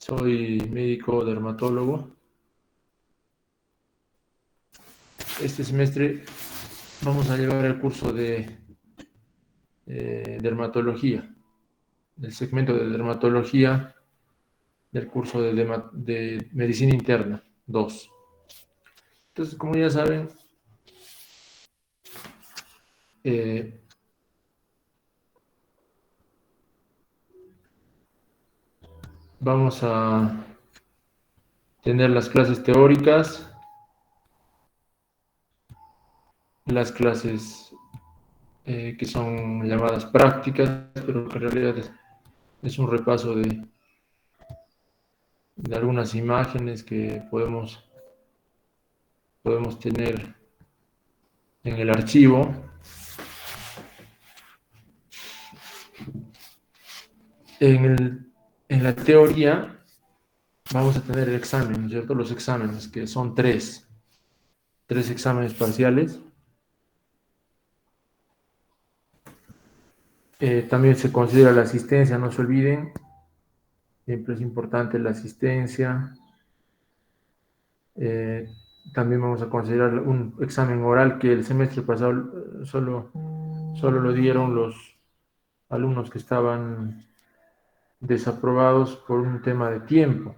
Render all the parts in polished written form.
Soy médico dermatólogo. Este semestre vamos a llevar el curso de dermatología, del segmento de dermatología del curso de medicina interna 2. Entonces, como ya saben, vamos a tener las clases teóricas, las clases que son llamadas prácticas, pero que en realidad es un repaso de algunas imágenes que podemos tener en el archivo. En la teoría vamos a tener el examen, ¿no es cierto? Los exámenes, que son tres exámenes parciales. También se considera la asistencia, no se olviden, siempre es importante la asistencia. También vamos a considerar un examen oral que el semestre pasado solo lo dieron los alumnos que estaban desaprobados por un tema de tiempo.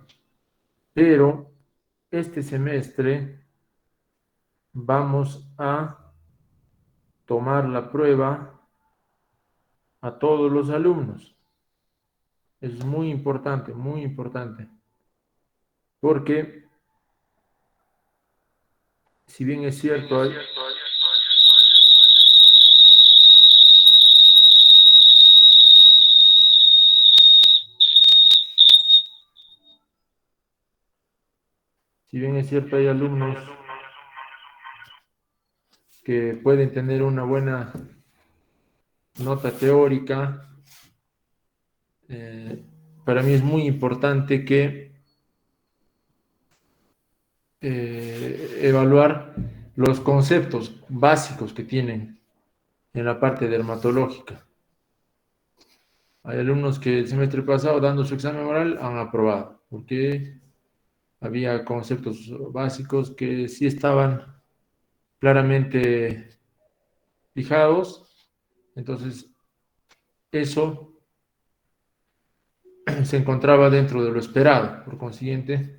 Pero este semestre vamos a tomar la prueba a todos los alumnos. Es muy importante, porque si bien es cierto, hay alumnos que pueden tener una buena nota teórica, para mí es muy importante que evaluar los conceptos básicos que tienen en la parte dermatológica. Hay alumnos que el semestre pasado, dando su examen oral, han aprobado, porque había conceptos básicos que sí estaban claramente fijados. Entonces, eso se encontraba dentro de lo esperado. Por consiguiente,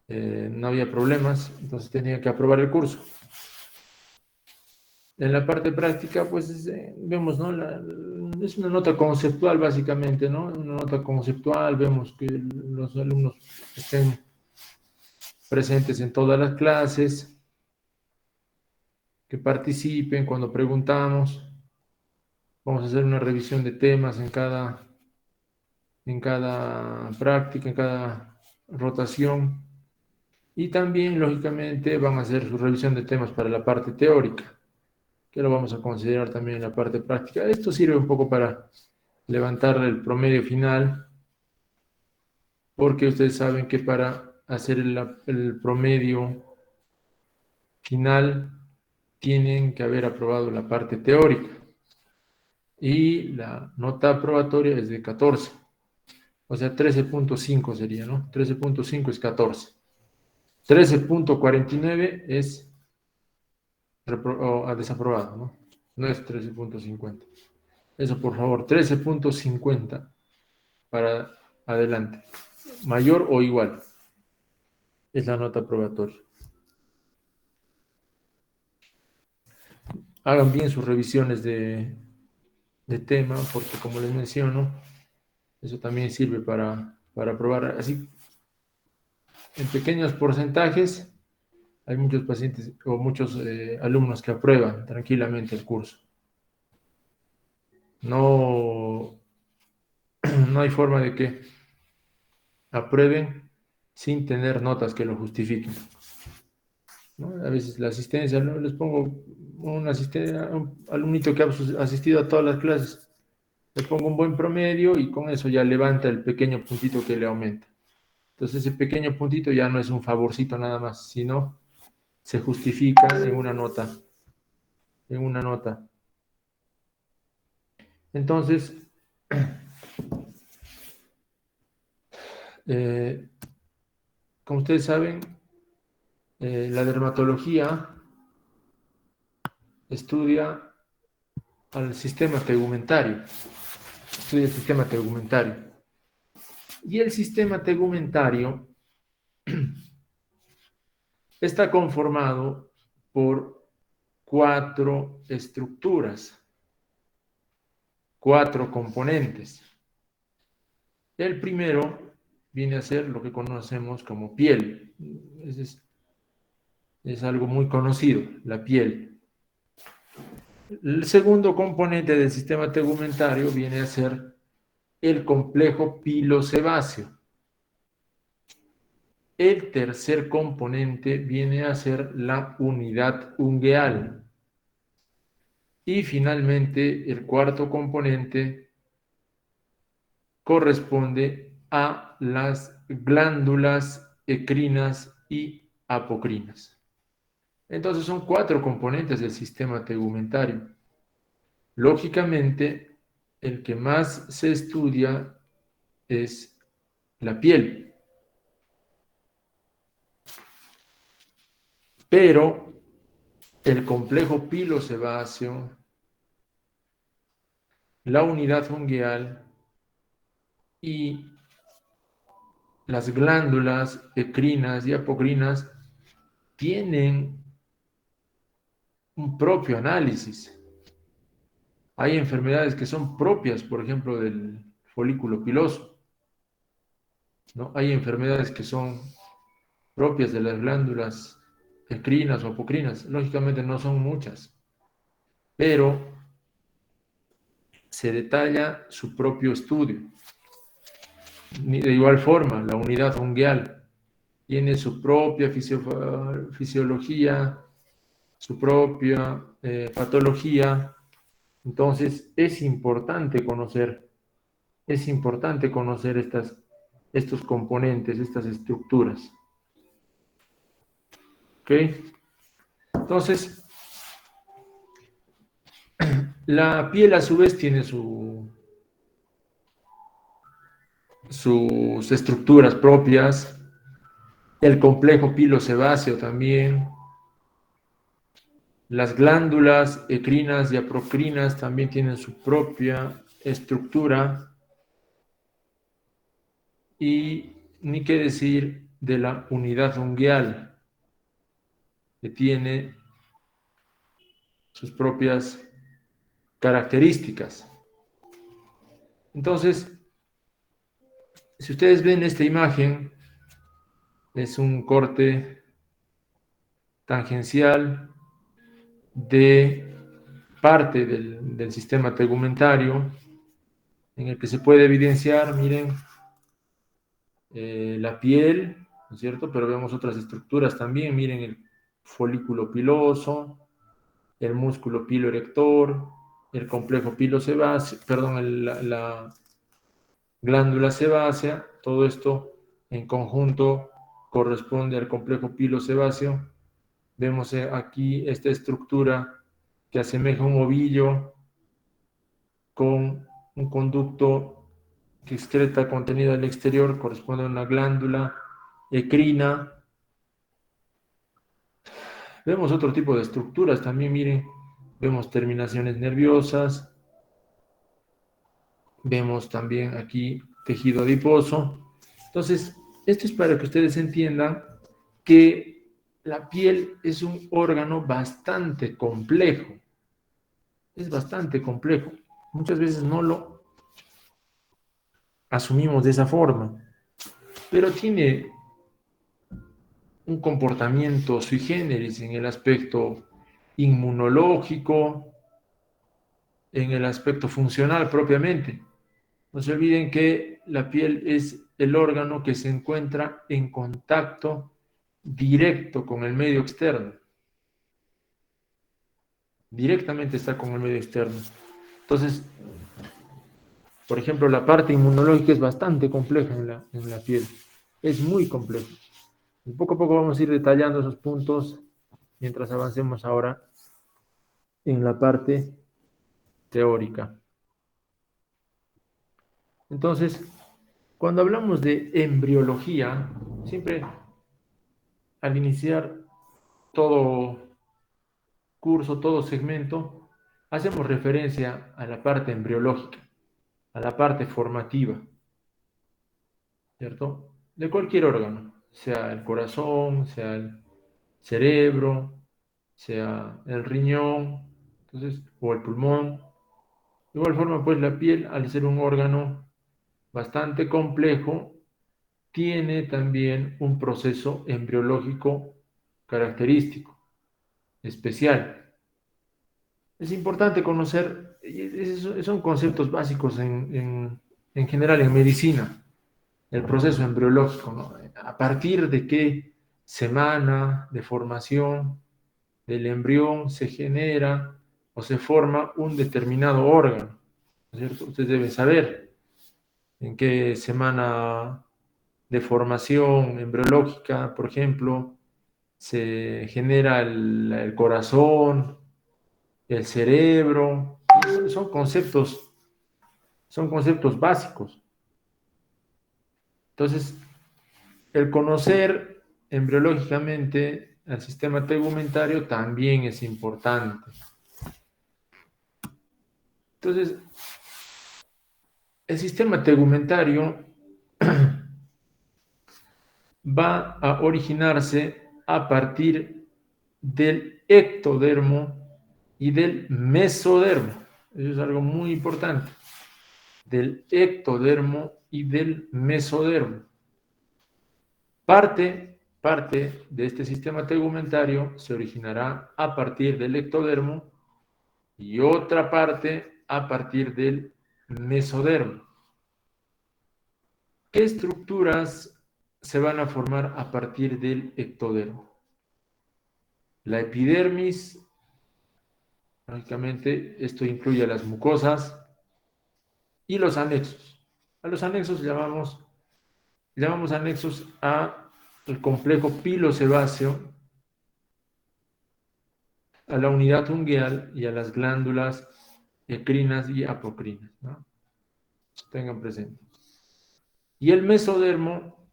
no había problemas, entonces tenía que aprobar el curso. En la parte práctica, pues vemos, ¿no? Es una nota conceptual, básicamente, ¿no? Una nota conceptual, vemos que los alumnos estén presentes en todas las clases, que participen cuando preguntamos. Vamos a hacer una revisión de temas en cada práctica, en cada rotación. Y también, lógicamente, van a hacer su revisión de temas para la parte teórica, que lo vamos a considerar también en la parte práctica. Esto sirve un poco para levantar el promedio final, porque ustedes saben que para hacer el promedio final tienen que haber aprobado la parte teórica. Y la nota aprobatoria es de 14. O sea, 13.5 sería, ¿no? 13.5 es 14. 13.49 es desaprobado, ¿no? No es 13.50. Eso, por favor, 13.50 para adelante. Mayor o igual es la nota aprobatoria. Hagan bien sus revisiones de tema, porque como les menciono, eso también sirve para aprobar. Así, en pequeños porcentajes, hay muchos pacientes o muchos alumnos que aprueban tranquilamente el curso. No, no hay forma de que aprueben sin tener notas que lo justifiquen, ¿no? A veces la asistencia, ¿no? Les pongo un alumnito que ha asistido a todas las clases, le pongo un buen promedio y con eso ya levanta el pequeño puntito que le aumenta. Entonces ese pequeño puntito ya no es un favorcito nada más, sino se justifica en una nota. Entonces, Como ustedes saben, la dermatología estudia al sistema tegumentario, estudia el sistema tegumentario. Y el sistema tegumentario está conformado por 4 estructuras, 4 componentes. El primero viene a ser lo que conocemos como piel. Es algo muy conocido, la piel. El segundo componente del sistema tegumentario viene a ser el complejo pilosebáceo. El tercer componente viene a ser la unidad ungueal. Y finalmente, el cuarto componente corresponde a las glándulas ecrinas y apocrinas. Entonces son 4 componentes del sistema tegumentario. Lógicamente, el que más se estudia es la piel. Pero el complejo pilosebáceo, la unidad ungueal y las glándulas ecrinas y apocrinas tienen un propio análisis. Hay enfermedades que son propias, por ejemplo, del folículo piloso, ¿no? Hay enfermedades que son propias de las glándulas ecrinas o apocrinas. Lógicamente no son muchas, pero se detalla su propio estudio. De igual forma, la unidad ungueal tiene su propia fisiología, su propia patología. Entonces, es importante conocer estos componentes, estas estructuras. ¿Ok? Entonces, la piel a su vez tiene sus estructuras propias, el complejo pilosebáceo también, las glándulas ecrinas y apocrinas también tienen su propia estructura, y ni qué decir de la unidad ungueal, que tiene sus propias características. Entonces, si ustedes ven esta imagen, es un corte tangencial de parte del sistema tegumentario, en el que se puede evidenciar, miren, la piel, ¿no es cierto? Pero vemos otras estructuras también, miren el folículo piloso, el músculo piloerector, el complejo pilosebáceo, perdón, la glándula sebácea. Todo esto en conjunto corresponde al complejo pilosebáceo. Vemos aquí esta estructura que asemeja un ovillo con un conducto que excreta contenido al exterior, corresponde a una glándula ecrina. Vemos otro tipo de estructuras también, miren, vemos terminaciones nerviosas, vemos también aquí tejido adiposo. Entonces, esto es para que ustedes entiendan que la piel es un órgano bastante complejo, es bastante complejo. Muchas veces no lo asumimos de esa forma, pero tiene un comportamiento sui generis en el aspecto inmunológico, en el aspecto funcional propiamente. No se olviden que la piel es el órgano que se encuentra en contacto directo con el medio externo. Directamente está con el medio externo. Entonces, por ejemplo, la parte inmunológica es bastante compleja en la piel. Es muy compleja. Y poco a poco vamos a ir detallando esos puntos mientras avancemos ahora en la parte teórica. Entonces, Cuando hablamos de embriología, siempre al iniciar todo curso, todo segmento, hacemos referencia a la parte embriológica, a la parte formativa, ¿cierto? De cualquier órgano, sea el corazón, sea el cerebro, sea el riñón, entonces, o el pulmón. De igual forma, pues la piel, al ser un órgano bastante complejo, tiene también un proceso embriológico característico, especial. Es importante conocer, son conceptos básicos en general en medicina, el proceso embriológico, ¿no? A partir de qué semana de formación del embrión se genera o se forma un determinado órgano, ¿no es cierto? Ustedes deben saber en qué semana de formación embriológica, por ejemplo, se genera el corazón, el cerebro. Son conceptos, son conceptos básicos. Entonces, el conocer embriológicamente el sistema tegumentario también es importante. Entonces, el sistema tegumentario va a originarse a partir del ectodermo y del mesodermo. Eso es algo muy importante. Del ectodermo y del mesodermo. Parte de este sistema tegumentario se originará a partir del ectodermo y otra parte a partir del mesodermo. ¿Qué estructuras se van a formar a partir del ectodermo? La epidermis, lógicamente esto incluye a las mucosas y los anexos. A los anexos llamamos anexos al complejo pilosebáceo, a la unidad ungueal y a las glándulas ecrinas y apocrinas, ¿no? Tengan presente. Y el mesodermo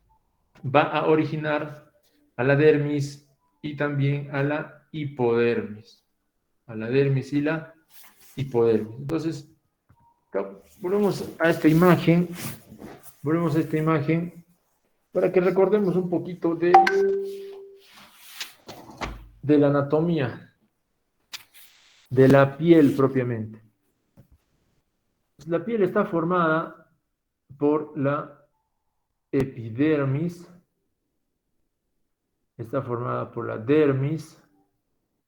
va a originar a la dermis y también a la hipodermis. A la dermis y la hipodermis. Entonces, volvemos a esta imagen. Volvemos a esta imagen para que recordemos un poquito de la anatomía de la piel propiamente. La piel está formada por la epidermis, está formada por la dermis,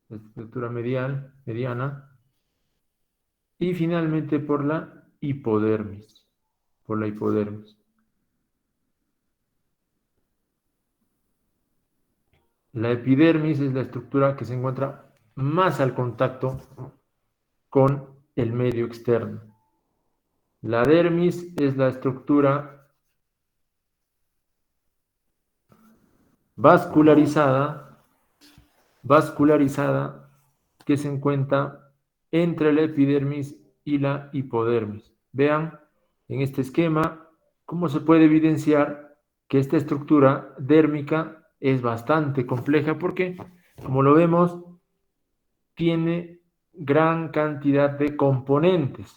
la estructura mediana, y finalmente por la hipodermis, La epidermis es la estructura que se encuentra más al contacto con el medio externo. La dermis es la estructura vascularizada que se encuentra entre la epidermis y la hipodermis. Vean en este esquema cómo se puede evidenciar que esta estructura dérmica es bastante compleja porque, como lo vemos, tiene gran cantidad de componentes.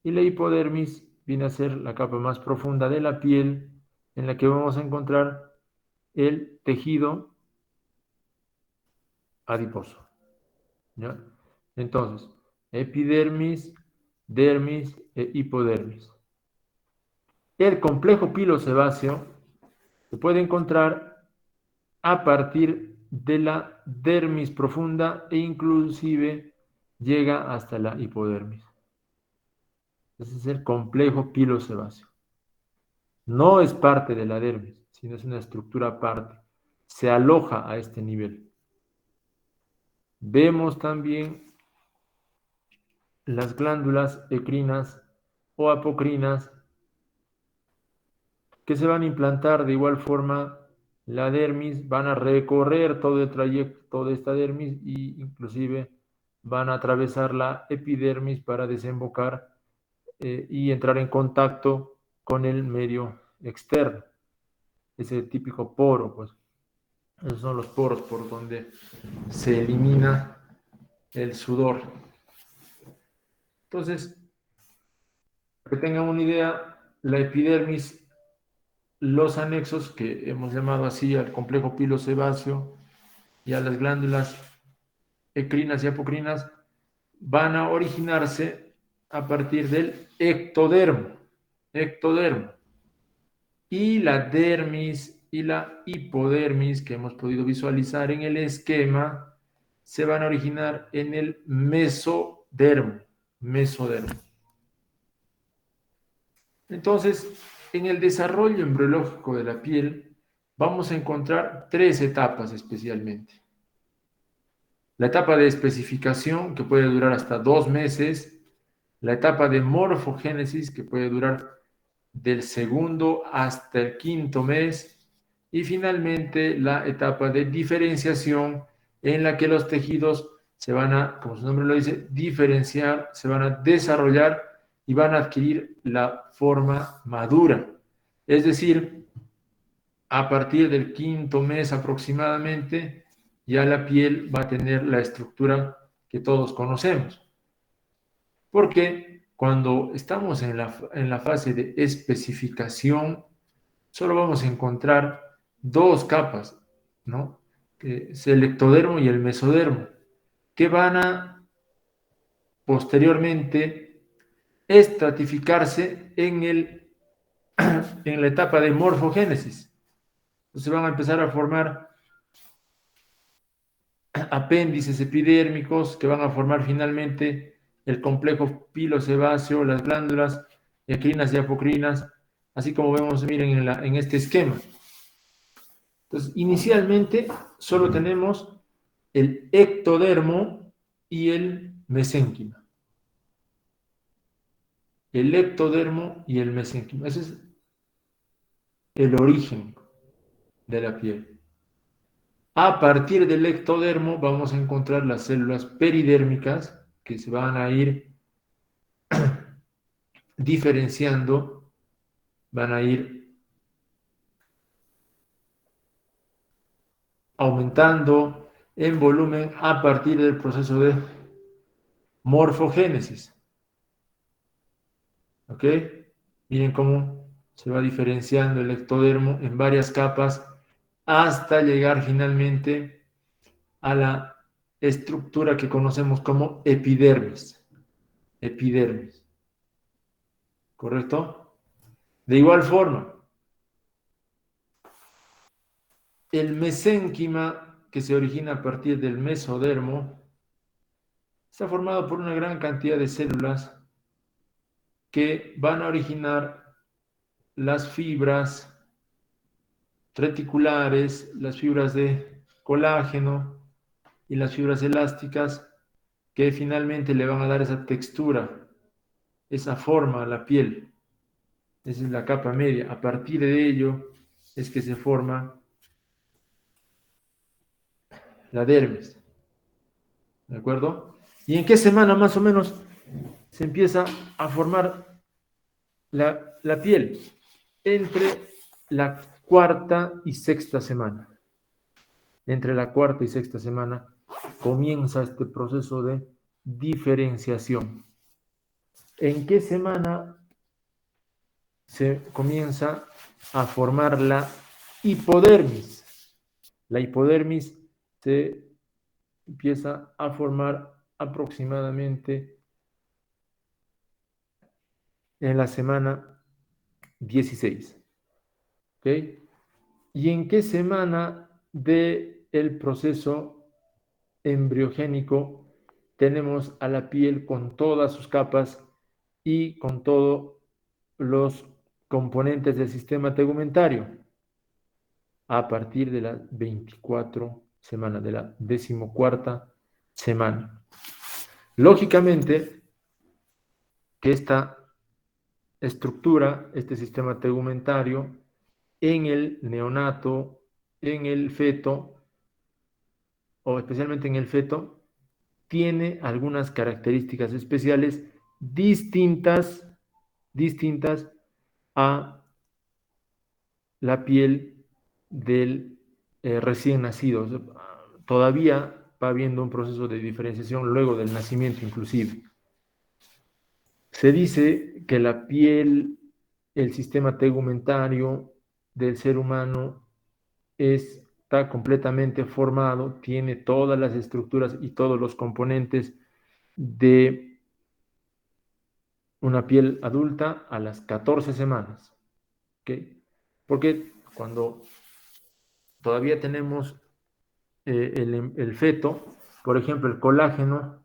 Y la hipodermis viene a ser la capa más profunda de la piel en la que vamos a encontrar el tejido adiposo, ¿ya? Entonces, epidermis, dermis e hipodermis. El complejo pilosebáceo se puede encontrar a partir de la dermis profunda e inclusive llega hasta la hipodermis. Ese es el complejo pilosebáceo. No es parte de la dermis, sino es una estructura aparte. Se aloja a este nivel. Vemos también las glándulas ecrinas o apocrinas que se van a implantar de igual forma la dermis, van a recorrer todo el trayecto de esta dermis e inclusive van a atravesar la epidermis para desembocar y entrar en contacto con el medio externo, ese típico poro, pues. Esos son los poros por donde se elimina el sudor. Entonces, para que tengan una idea, la epidermis, los anexos, que hemos llamado así al complejo pilosebáceo y a las glándulas ecrinas y apocrinas, van a originarse a partir del ectodermo. Ectodermo. Y la dermis y la hipodermis que hemos podido visualizar en el esquema se van a originar en el mesodermo. Mesodermo. Entonces, en el desarrollo embriológico de la piel vamos a encontrar tres etapas especialmente. La etapa de especificación, que puede durar hasta 2 meses. La etapa de morfogénesis, que puede durar del segundo hasta el quinto mes. Y finalmente, la etapa de diferenciación, en la que los tejidos se van a, como su nombre lo dice, diferenciar, se van a desarrollar y van a adquirir la forma madura. Es decir, a partir del quinto mes aproximadamente, ya la piel va a tener la estructura que todos conocemos. Porque cuando estamos en la fase de especificación, solo vamos a encontrar dos capas, ¿no? Que es el ectodermo y el mesodermo, que van a posteriormente estratificarse en la etapa de morfogénesis. Entonces van a empezar a formar apéndices epidérmicos que van a formar finalmente el complejo pilosebáceo, las glándulas ecrinas y apocrinas, así como vemos, miren, en este esquema. Entonces, inicialmente solo tenemos el ectodermo y el mesénquima. El ectodermo y el mesénquima. Ese es el origen de la piel. A partir del ectodermo vamos a encontrar las células peridérmicas que se van a ir diferenciando, van a ir aumentando en volumen a partir del proceso de morfogénesis. ¿Ok? Miren cómo se va diferenciando el ectodermo en varias capas hasta llegar finalmente a la estructura que conocemos como epidermis. Epidermis. ¿Correcto? De igual forma, el mesénquima, que se origina a partir del mesodermo, está formado por una gran cantidad de células que van a originar las fibras reticulares, las fibras de colágeno y las fibras elásticas que finalmente le van a dar esa textura, esa forma a la piel. Esa es la capa media. A partir de ello es que se forma la dermis. ¿De acuerdo? ¿Y en qué semana más o menos se empieza a formar la piel? Entre la cuarta y sexta semana. Entre la cuarta y sexta semana comienza este proceso de diferenciación. ¿En qué semana se comienza a formar la hipodermis? La hipodermis se empieza a formar aproximadamente en la semana 16. ¿Ok? ¿Y en qué semana del proceso embriogénico tenemos a la piel con todas sus capas y con todos los componentes del sistema tegumentario? A partir de la 24 semana, de la 14ª semana. Lógicamente, que esta estructura, este sistema tegumentario, en el neonato, en el feto, o especialmente en el feto, tiene algunas características especiales distintas distintas a la piel del recién nacido. O sea, todavía va habiendo un proceso de diferenciación luego del nacimiento inclusive. Se dice que la piel, el sistema tegumentario del ser humano está completamente formado, tiene todas las estructuras y todos los componentes de una piel adulta a las 14 semanas. ¿Okay? Porque cuando todavía tenemos el feto, por ejemplo, el colágeno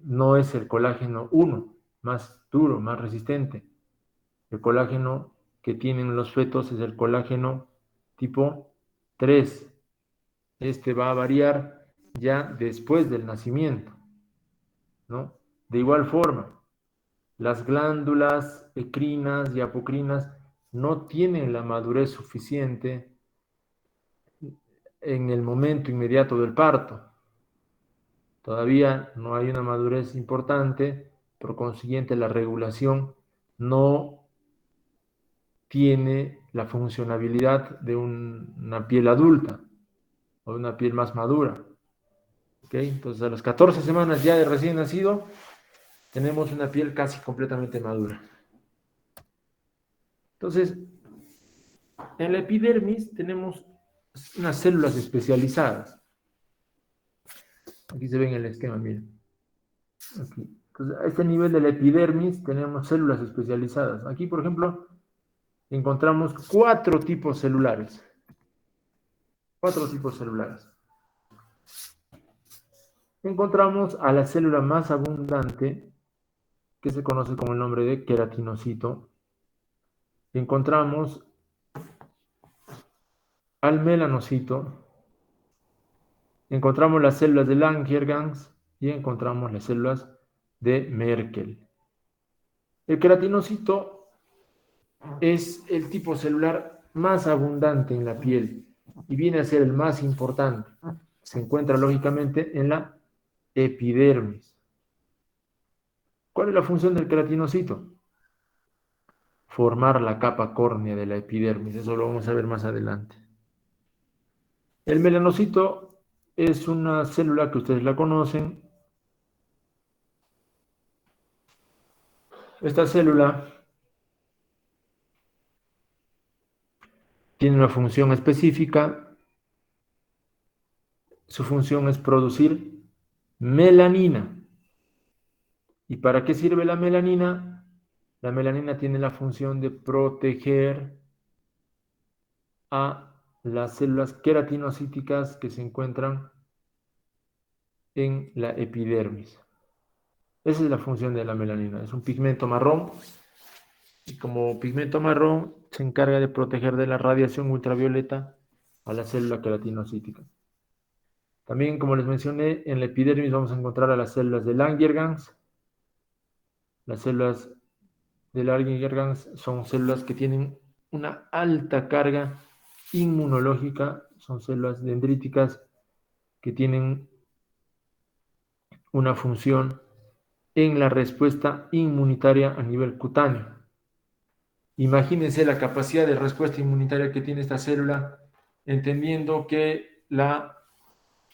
no es el colágeno 1, más duro, más resistente. El colágeno que tienen los fetos es el colágeno tipo 3. Este va a variar ya después del nacimiento, ¿no? De igual forma, las glándulas ecrinas y apocrinas no tienen la madurez suficiente en el momento inmediato del parto. Todavía no hay una madurez importante, por consiguiente la regulación no tiene la funcionabilidad de una piel adulta o de una piel más madura. ¿Okay? Entonces a las 14 semanas ya de recién nacido tenemos una piel casi completamente madura. Entonces, en la epidermis tenemos unas células especializadas. Aquí se ve en el esquema, miren. Aquí. Entonces, a este nivel de la epidermis tenemos células especializadas. Aquí, por ejemplo, encontramos cuatro tipos celulares. Cuatro tipos celulares. Encontramos a la célula más abundante, que se conoce como el nombre de queratinocito. Encontramos al melanocito. Encontramos las células de Langerhans y encontramos las células de Merkel. El queratinocito es el tipo celular más abundante en la piel y viene a ser el más importante. Se encuentra lógicamente en la epidermis. ¿Cuál es la función del queratinocito? Formar la capa córnea de la epidermis. Eso lo vamos a ver más adelante. El melanocito es una célula que ustedes la conocen. Esta célula tiene una función específica. Su función es producir melanina. ¿Y para qué sirve la melanina? La melanina tiene la función de proteger a las células queratinocíticas que se encuentran en la epidermis. Esa es la función de la melanina. Es un pigmento marrón y como pigmento marrón se encarga de proteger de la radiación ultravioleta a la célula queratinocítica. También, como les mencioné, en la epidermis vamos a encontrar a las células de Langerhans. Las células de Langerhans son células que tienen una alta carga inmunológica, son células dendríticas que tienen una función en la respuesta inmunitaria a nivel cutáneo. Imagínense la capacidad de respuesta inmunitaria que tiene esta célula, entendiendo que la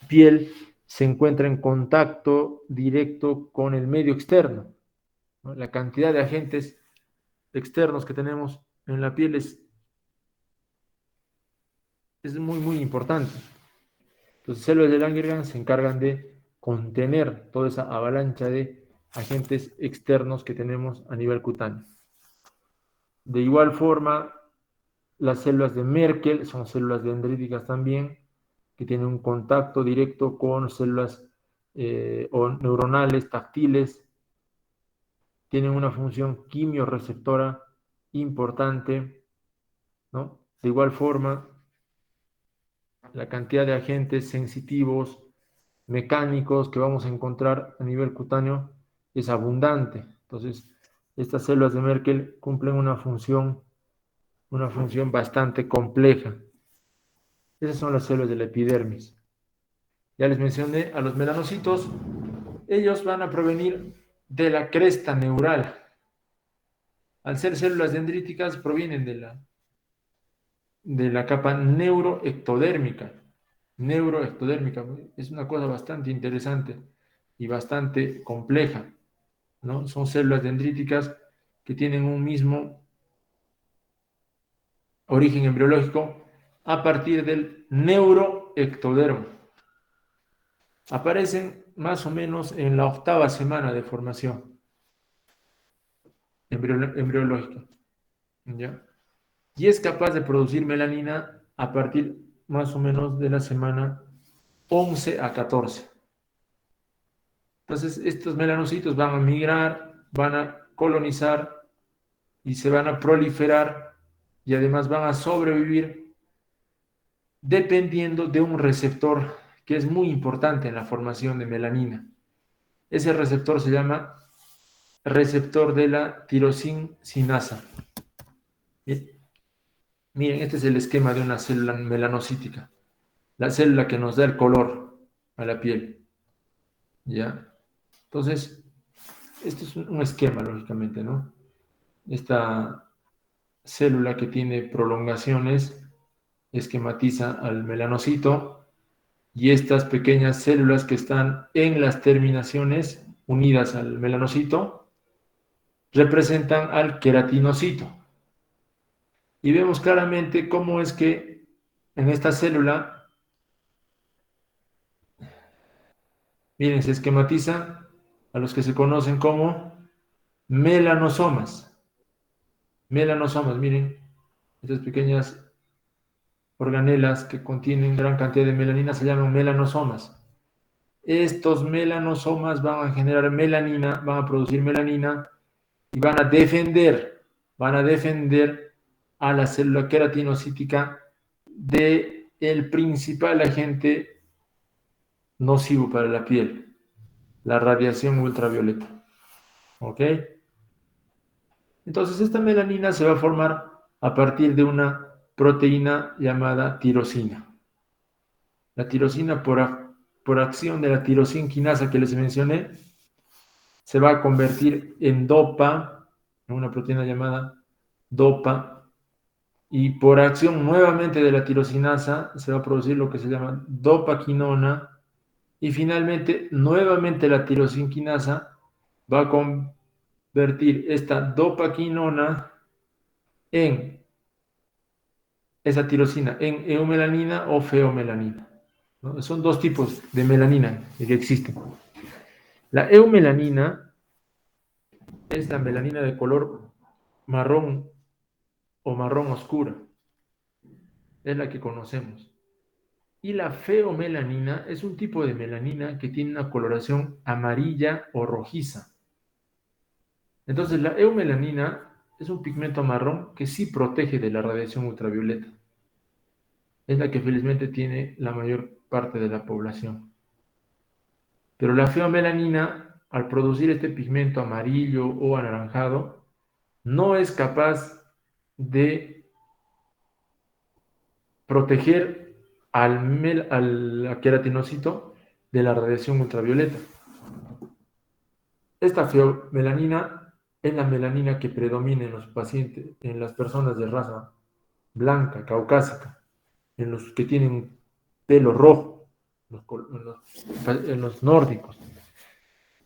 piel se encuentra en contacto directo con el medio externo, ¿no? La cantidad de agentes externos que tenemos en la piel es muy, muy importante. Entonces, células de Langerhans se encargan de contener toda esa avalancha de agentes externos que tenemos a nivel cutáneo. De igual forma, las células de Merkel son células dendríticas también, que tienen un contacto directo con células o neuronales, táctiles, tienen una función quimiorreceptora importante, ¿no? De igual forma, la cantidad de agentes sensitivos, mecánicos que vamos a encontrar a nivel cutáneo es abundante. Entonces, estas células de Merkel cumplen una función bastante compleja. Esas son las células de la epidermis. Ya les mencioné a los melanocitos. Ellos van a provenir de la cresta neural. Al ser células dendríticas, provienen de la capa neuroectodérmica. Neuroectodérmica es una cosa bastante interesante y bastante compleja, ¿no? Son células dendríticas que tienen un mismo origen embriológico a partir del neuroectodermo. Aparecen más o menos en la 8ª semana de formación embriológica, ¿ya? Y es capaz de producir melanina a partir más o menos de la semana 11 a 14. Entonces, estos melanocitos van a migrar, van a colonizar y se van a proliferar y además van a sobrevivir dependiendo de un receptor que es muy importante en la formación de melanina. Ese receptor se llama receptor de la tirosinasa. Miren, este es el esquema de una célula melanocítica, la célula que nos da el color a la piel, ¿ya? Entonces, esto es un esquema, lógicamente, ¿no? Esta célula que tiene prolongaciones esquematiza al melanocito y estas pequeñas células que están en las terminaciones unidas al melanocito representan al queratinocito. Y vemos claramente cómo es que en esta célula, miren, se esquematiza a los que se conocen como melanosomas. Melanosomas, miren, estas pequeñas organelas que contienen gran cantidad de melanina se llaman melanosomas. Estos melanosomas van a generar melanina, van a producir melanina y van a defender a la célula queratinocítica del principal agente nocivo para la piel, la radiación ultravioleta. ¿Ok? Entonces esta melanina se va a formar a partir de una proteína llamada tirosina. La tirosina, por acción de la tirosinquinasa que les mencioné, se va a convertir en dopa, en una proteína llamada dopa, y por acción nuevamente de la tirosinasa se va a producir lo que se llama dopaquinona, y finalmente nuevamente la tirosinquinasa va a convertir esta dopaquinona en esa tirosina, en eumelanina o feomelanina, ¿no? Son dos tipos de melanina que existen. La eumelanina es la melanina de color marrón o marrón oscura, es la que conocemos. Y la feomelanina es un tipo de melanina que tiene una coloración amarilla o rojiza. Entonces la eumelanina es un pigmento marrón que sí protege de la radiación ultravioleta. Es la que felizmente tiene la mayor parte de la población. Pero la feomelanina, al producir este pigmento amarillo o anaranjado, no es capaz de proteger al queratinocito de la radiación ultravioleta. Esta feomelanina es la melanina que predomina en los pacientes, en las personas de raza blanca, caucásica, en los que tienen pelo rojo, en los nórdicos.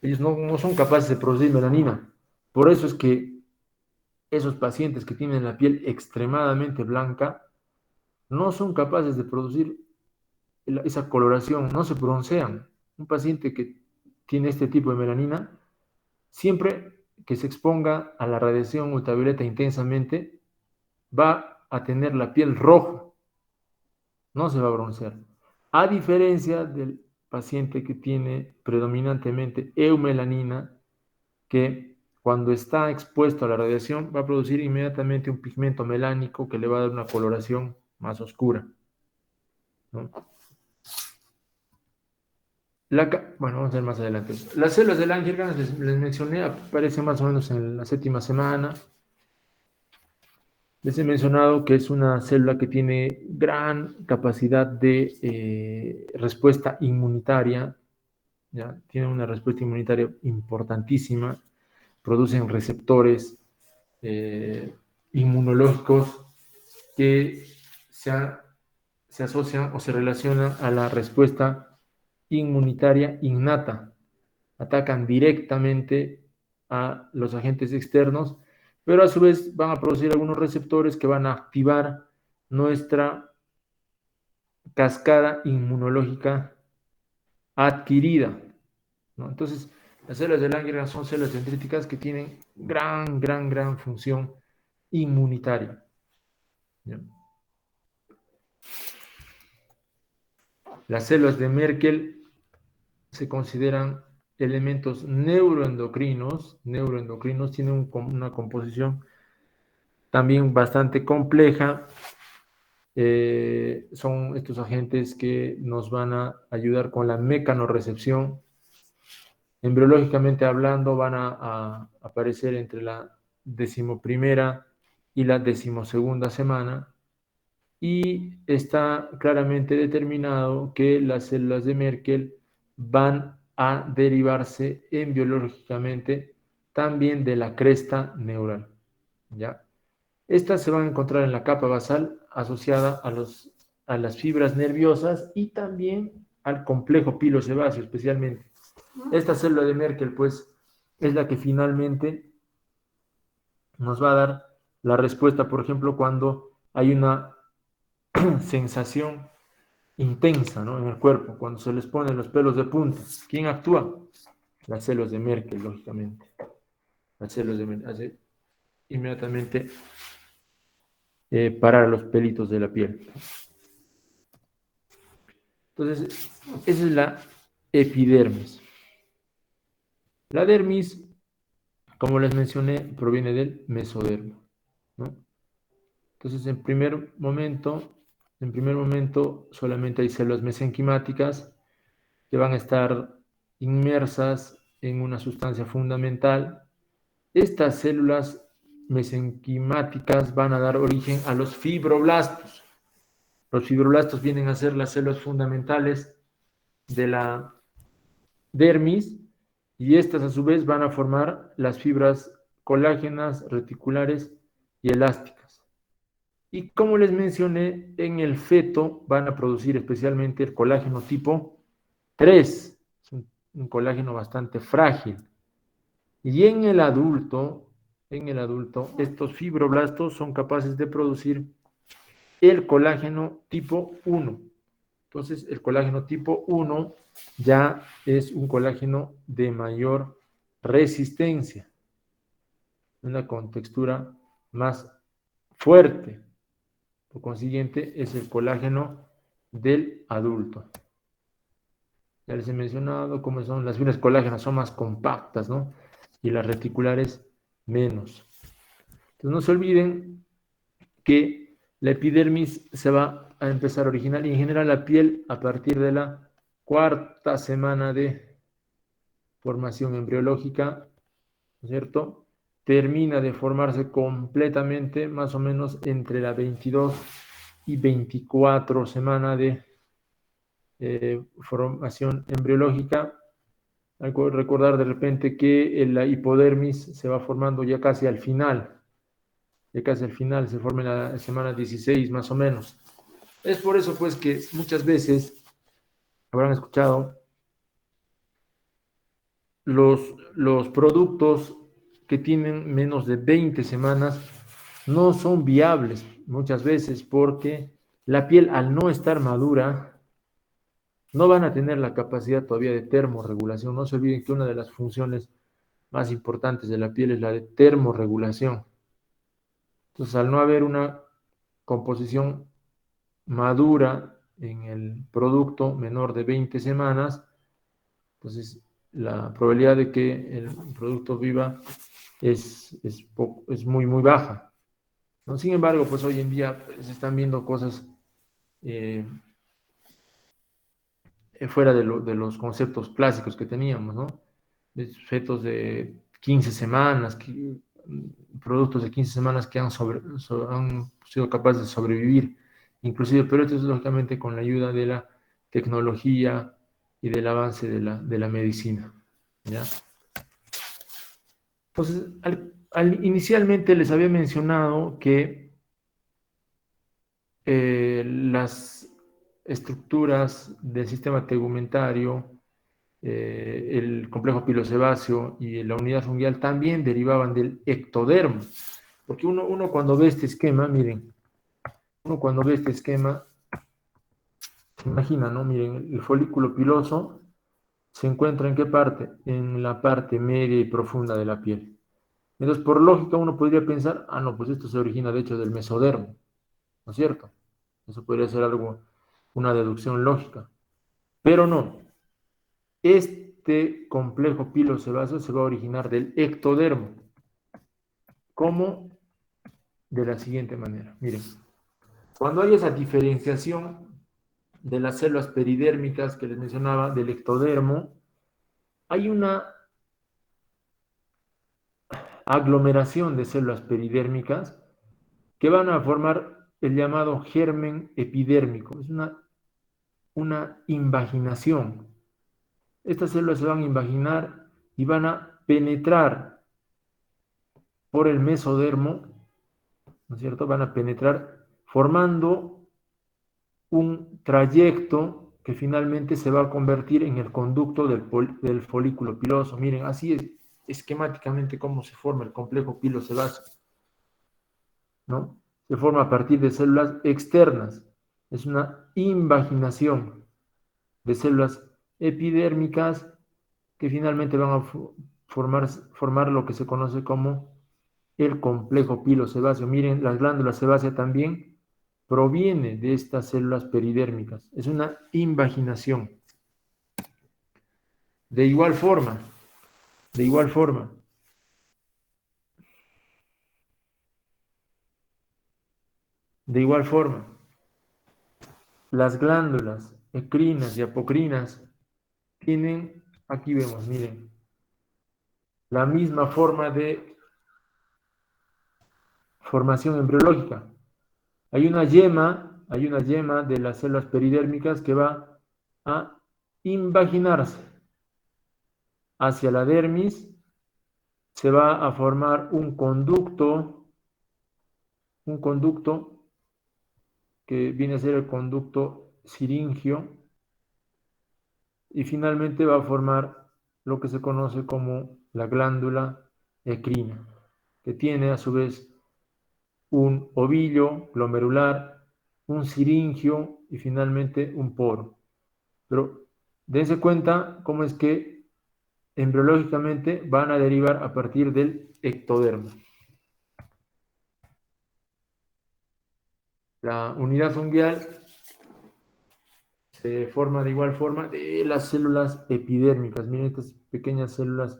Ellos no son capaces de producir melanina. Por eso es que esos pacientes que tienen la piel extremadamente blanca no son capaces de producir esa coloración, no se broncean. Un paciente que tiene este tipo de melanina, siempre que se exponga a la radiación ultravioleta intensamente, va a tener la piel roja, no se va a broncear. A diferencia del paciente que tiene predominantemente eumelanina, que cuando está expuesto a la radiación va a producir inmediatamente un pigmento melánico que le va a dar una coloración más oscura, ¿no? Bueno, vamos a ver más adelante. Las células de Langerhans, les mencioné, aparecen más o menos en la 7ª semana. Les he mencionado que es una célula que tiene gran capacidad de respuesta inmunitaria, ¿ya? Tienen una respuesta inmunitaria importantísima, producen receptores inmunológicos que se asocian o se relacionan a la respuesta inmunitaria innata. Atacan directamente a los agentes externos, pero a su vez van a producir algunos receptores que van a activar nuestra cascada inmunológica adquirida, ¿no? Entonces, las células de Langerhans son células dendríticas que tienen gran función inmunitaria, ¿ya? Las células de Merkel se consideran elementos neuroendocrinos. Neuroendocrinos tienen una composición también bastante compleja. Son estos agentes que nos van a ayudar con la mecanorrecepción. Embriológicamente hablando, van a aparecer entre la 11ª y la 12ª semana, y está claramente determinado que las células de Merkel van a derivarse embriológicamente también de la cresta neural, ¿ya? Estas se van a encontrar en la capa basal asociada a las fibras nerviosas y también al complejo pilosebáceo especialmente. Esta célula de Merkel, pues, es la que finalmente nos va a dar la respuesta, por ejemplo, cuando hay una sensación intensa, ¿no?, en el cuerpo, cuando se les ponen los pelos de punta. ¿Quién actúa? Las células de Merkel, lógicamente. Las células de Merkel hace inmediatamente parar los pelitos de la piel. Entonces, esa es la epidermis. La dermis, como les mencioné, proviene del mesodermo, ¿no? Entonces, en primer momento solamente hay células mesenquimáticas que van a estar inmersas en una sustancia fundamental. Estas células mesenquimáticas van a dar origen a los fibroblastos. Los fibroblastos vienen a ser las células fundamentales de la dermis, y estas a su vez van a formar las fibras colágenas, reticulares y elásticas. Y como les mencioné, en el feto van a producir especialmente el colágeno tipo 3, es un colágeno bastante frágil. Y en el adulto, estos fibroblastos son capaces de producir el colágeno tipo 1. Entonces, el colágeno tipo 1 ya es un colágeno de mayor resistencia, una contextura más fuerte. Por consiguiente, es el colágeno del adulto. Ya les he mencionado cómo son las fibras colágenas, son más compactas, ¿no? Y las reticulares menos. Entonces, no se olviden que la epidermis se va a empezar a originar, y en general la piel, a partir de la 4ª semana de formación embriológica, ¿no es cierto?, termina de formarse completamente más o menos entre la 22 y 24 semana de formación embriológica. Hay que recordar de repente que la hipodermis se va formando ya casi al final, se forma en la semana 16 más o menos. Es por eso pues que muchas veces habrán escuchado los productos que tienen menos de 20 semanas no son viables muchas veces, porque la piel, al no estar madura, no van a tener la capacidad todavía de termorregulación. No se olviden que una de las funciones más importantes de la piel es la de termorregulación. Entonces, al no haber una composición madura en el producto menor de 20 semanas, entonces la probabilidad de que el producto viva es muy baja, ¿no? Sin embargo, pues hoy en día se están viendo cosas fuera de los conceptos clásicos que teníamos, ¿no? Fetos de 15 semanas, productos de 15 semanas que han sido capaces de sobrevivir, inclusive, pero esto es lógicamente con la ayuda de la tecnología y del avance de la medicina. ¿Ya? Entonces, inicialmente les había mencionado que las estructuras del sistema tegumentario, el complejo pilosebáceo y la unidad fungial también derivaban del ectodermo. Porque uno cuando ve este esquema, miren, uno cuando ve este esquema, se imagina, ¿no? Miren, el folículo piloso se encuentra ¿en qué parte? En la parte media y profunda de la piel. Entonces, por lógica, uno podría pensar, ah, no, pues esto se origina de hecho del mesodermo, ¿no es cierto? Eso podría ser algo, una deducción lógica. Pero no, este complejo pilosebáceo se va a originar del ectodermo. ¿Cómo? De la siguiente manera. Miren, cuando hay esa diferenciación de las células peridérmicas que les mencionaba, del ectodermo, hay una aglomeración de células peridérmicas que van a formar el llamado germen epidérmico. Es una invaginación. Estas células se van a invaginar y van a penetrar por el mesodermo, ¿no es cierto? Van a penetrar formando un trayecto que finalmente se va a convertir en el conducto del folículo piloso. Miren, así es esquemáticamente cómo se forma el complejo pilosebáceo, ¿no? Se forma a partir de células externas. Es una invaginación de células epidérmicas que finalmente van a formar lo que se conoce como el complejo pilosebáceo. Miren, las glándulas sebáceas también proviene de estas células peridérmicas. Es una invaginación. De igual forma, de igual forma, de igual forma, las glándulas ecrinas y apocrinas tienen, aquí vemos, miren, la misma forma de formación embriológica. Hay una yema de las células peridérmicas que va a invaginarse hacia la dermis, se va a formar un conducto que viene a ser el conducto siringio y finalmente va a formar lo que se conoce como la glándula ecrina, que tiene a su vez un ovillo glomerular, un siringio y finalmente un poro. Pero dense cuenta cómo es que embriológicamente van a derivar a partir del ectodermo. La unidad fungial se forma de igual forma de las células epidérmicas. Miren, estas pequeñas células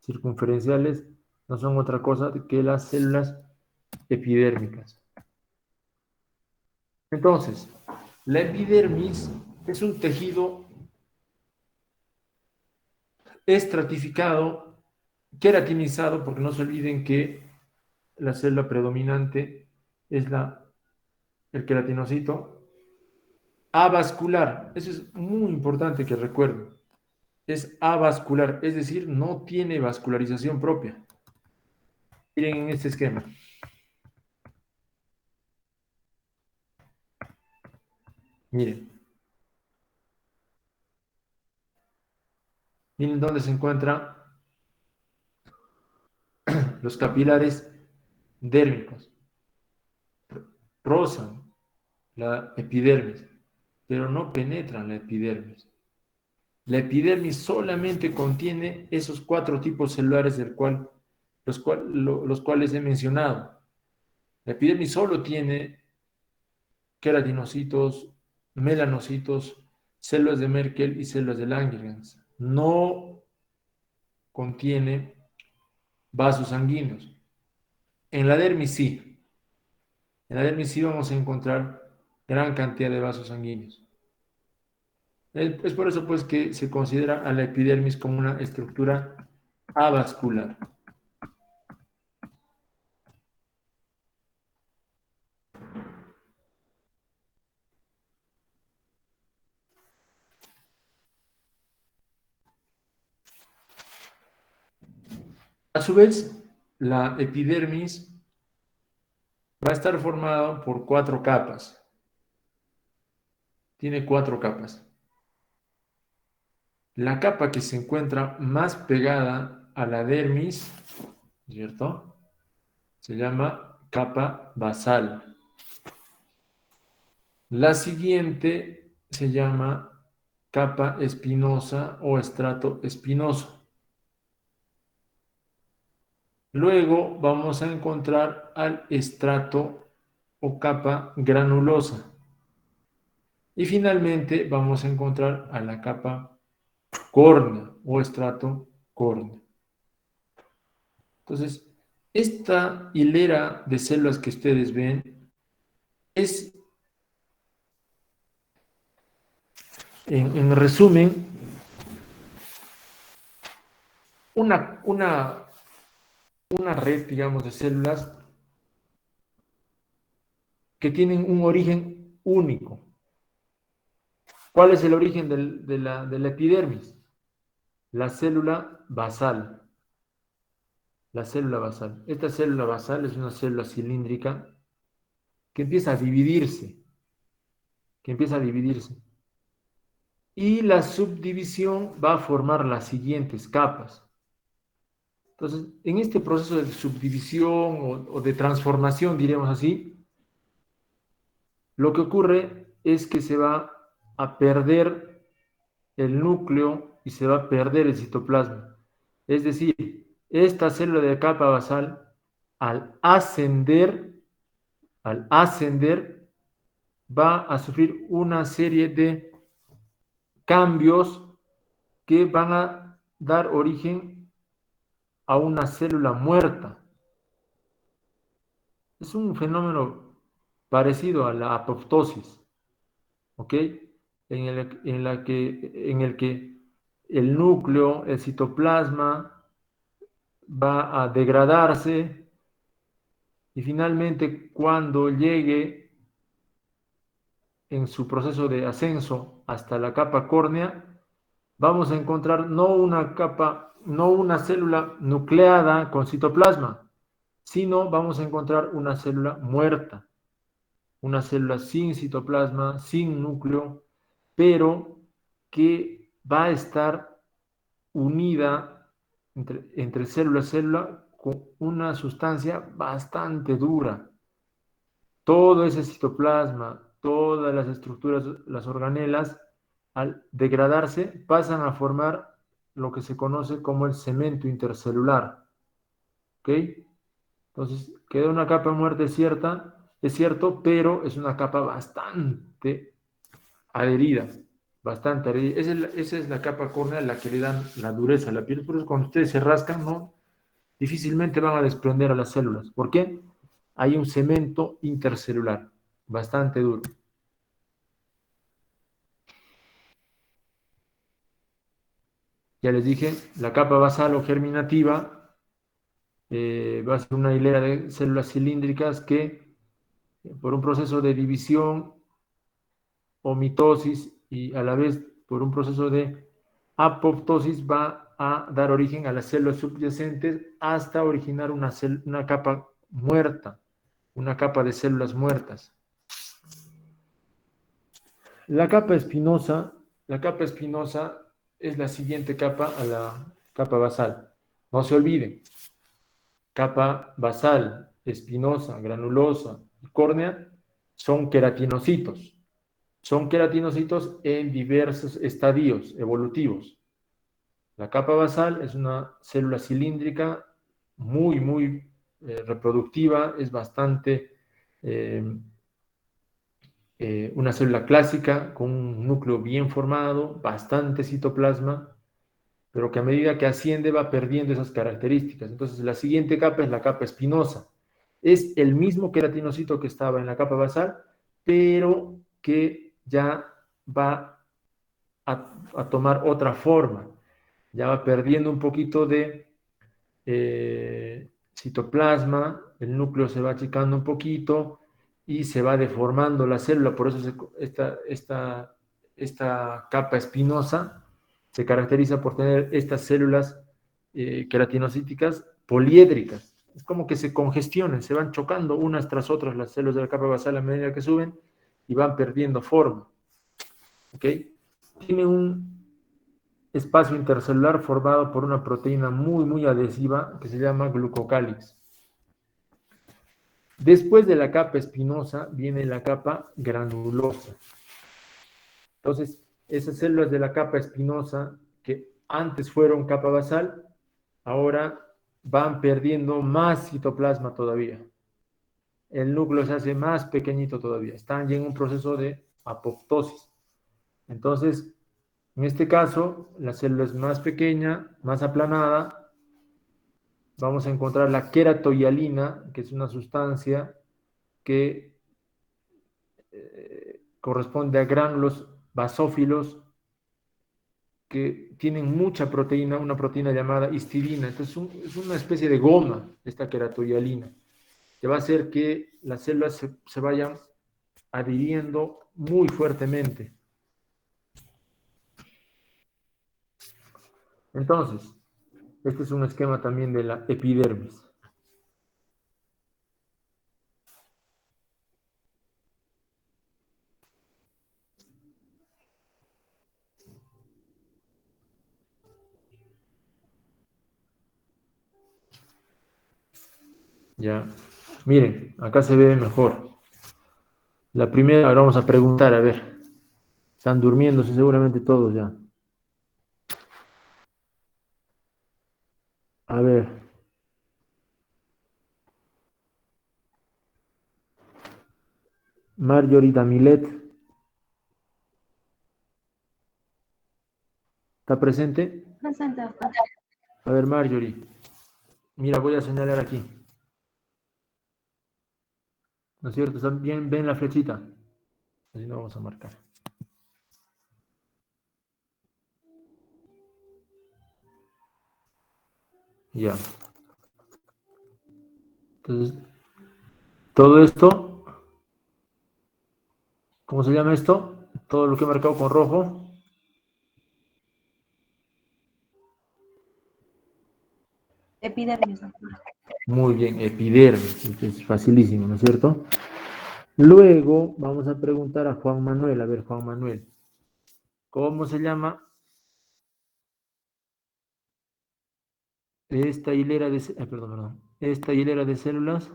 circunferenciales no son otra cosa que las células epidérmicas. Entonces, la epidermis es un tejido estratificado, queratinizado, porque no se olviden que la célula predominante es el queratinocito, avascular. Eso es muy importante que recuerden. Es avascular, es decir, no tiene vascularización propia. Miren en este esquema. Miren. Miren dónde se encuentran los capilares dérmicos. Rozan la epidermis, pero no penetran la epidermis. La epidermis solamente contiene esos 4 tipos celulares los cuales he mencionado. La epidermis solo tiene queratinocitos, melanocitos, células de Merkel y células de Langerhans. No contiene vasos sanguíneos. En la dermis sí. En la dermis sí vamos a encontrar gran cantidad de vasos sanguíneos. Es por eso pues que se considera a la epidermis como una estructura avascular. A su vez, la epidermis va a estar formada por 4 capas. Tiene 4 capas. La capa que se encuentra más pegada a la dermis, ¿cierto? Se llama capa basal. La siguiente se llama capa espinosa o estrato espinoso. Luego vamos a encontrar al estrato o capa granulosa. Y finalmente vamos a encontrar a la capa córnea o estrato córnea. Entonces, esta hilera de células que ustedes ven es, en resumen, una red, digamos, de células que tienen un origen único. ¿Cuál es el origen de la epidermis? La célula basal. La célula basal. Esta célula basal es una célula cilíndrica que empieza a dividirse. Y la subdivisión va a formar las siguientes capas. Entonces, en este proceso de subdivisión o de transformación, diremos así, lo que ocurre es que se va a perder el núcleo y se va a perder el citoplasma. Es decir, esta célula de capa basal, al ascender, va a sufrir una serie de cambios que van a dar origen a una célula muerta. Es un fenómeno parecido a la apoptosis, ¿ok? En el que el núcleo, el citoplasma, va a degradarse y finalmente cuando llegue en su proceso de ascenso hasta la capa córnea, vamos a encontrar no una célula nucleada con citoplasma, sino vamos a encontrar una célula muerta, una célula sin citoplasma, sin núcleo, pero que va a estar unida entre célula y célula con una sustancia bastante dura. Todo ese citoplasma, todas las estructuras, las organelas, al degradarse, pasan a formar lo que se conoce como el cemento intercelular. ¿Ok? Entonces, queda una capa muerta cierta, es cierto, pero es una capa bastante adherida, bastante adherida. Esa es la capa córnea la que le dan la dureza a la piel. Por eso cuando ustedes se rascan, no, difícilmente van a desprender a las células. ¿Por qué? Hay un cemento intercelular bastante duro. Ya les dije, la capa basal o germinativa va a ser una hilera de células cilíndricas que por un proceso de división o mitosis y a la vez por un proceso de apoptosis va a dar origen a las células subyacentes hasta originar una capa muerta, una capa de células muertas. La capa espinosa es la siguiente capa a la capa basal. No se olviden, capa basal, espinosa, granulosa y córnea son queratinocitos. Son queratinocitos en diversos estadios evolutivos. La capa basal es una célula cilíndrica muy reproductiva, es bastante una célula clásica con un núcleo bien formado, bastante citoplasma, pero que a medida que asciende va perdiendo esas características. Entonces la siguiente capa es la capa espinosa. Es el mismo queratinocito que estaba en la capa basal, pero que ya va a tomar otra forma. Ya va perdiendo un poquito de citoplasma, el núcleo se va achicando un poquito y se va deformando la célula. Por eso esta capa espinosa se caracteriza por tener estas células queratinocíticas poliédricas. Es como que se congestionan, se van chocando unas tras otras las células de la capa basal a medida que suben y van perdiendo forma. ¿Ok? Tiene un espacio intercelular formado por una proteína muy adhesiva que se llama glucocálix. Después de la capa espinosa viene la capa granulosa. Entonces, esas células de la capa espinosa que antes fueron capa basal, ahora van perdiendo más citoplasma todavía. El núcleo se hace más pequeñito todavía. Están ya en un proceso de apoptosis. Entonces, en este caso, la célula es más pequeña, más aplanada. Vamos a encontrar la queratohialina, que es una sustancia que corresponde a gránulos basófilos que tienen mucha proteína, una proteína llamada histidina. Entonces es una especie de goma, esta queratohialina, que va a hacer que las células se vayan adhiriendo muy fuertemente. Entonces, este es un esquema también de la epidermis. Ya, miren, acá se ve mejor. La primera, ahora vamos a preguntar, a ver, están durmiéndose seguramente todos ya. A ver, Marjorie Damilet, ¿está presente? Presente, doctor. A ver, Marjorie, mira, voy a señalar aquí. ¿No es cierto? ¿Están bien? ¿Ven la flechita? Así lo vamos a marcar. Ya. Entonces, todo esto, ¿cómo se llama esto? Todo lo que he marcado con rojo. Epidermis, doctor. Muy bien, epidermis, es facilísimo, ¿no es cierto? Luego vamos a preguntar a Juan Manuel. A ver, Juan Manuel, ¿cómo se llama esta hilera de, perdón, esta hilera de células?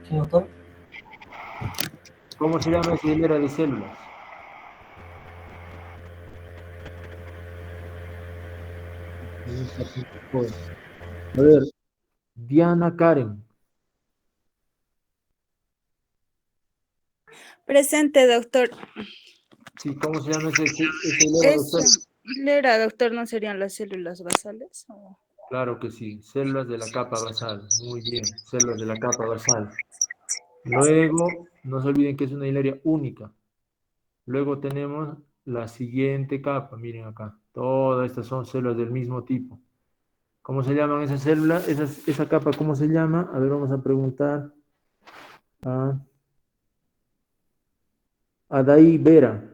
Sí, doctor. ¿Cómo se llama esa hilera de células? A ver, Diana Karen. Presente, doctor. Sí, ¿cómo se llama esa hilera de ¿Esa células? hilera, doctor, no serían las células basales? Claro que sí, células de la capa basal. Muy bien, células de la capa basal. Luego, no se olviden que es una hilera única. Luego tenemos la siguiente capa, miren acá. Todas estas son células del mismo tipo. ¿Cómo se llaman esas células? Esa capa, ¿cómo se llama? A ver, vamos a preguntar a Daí Vera.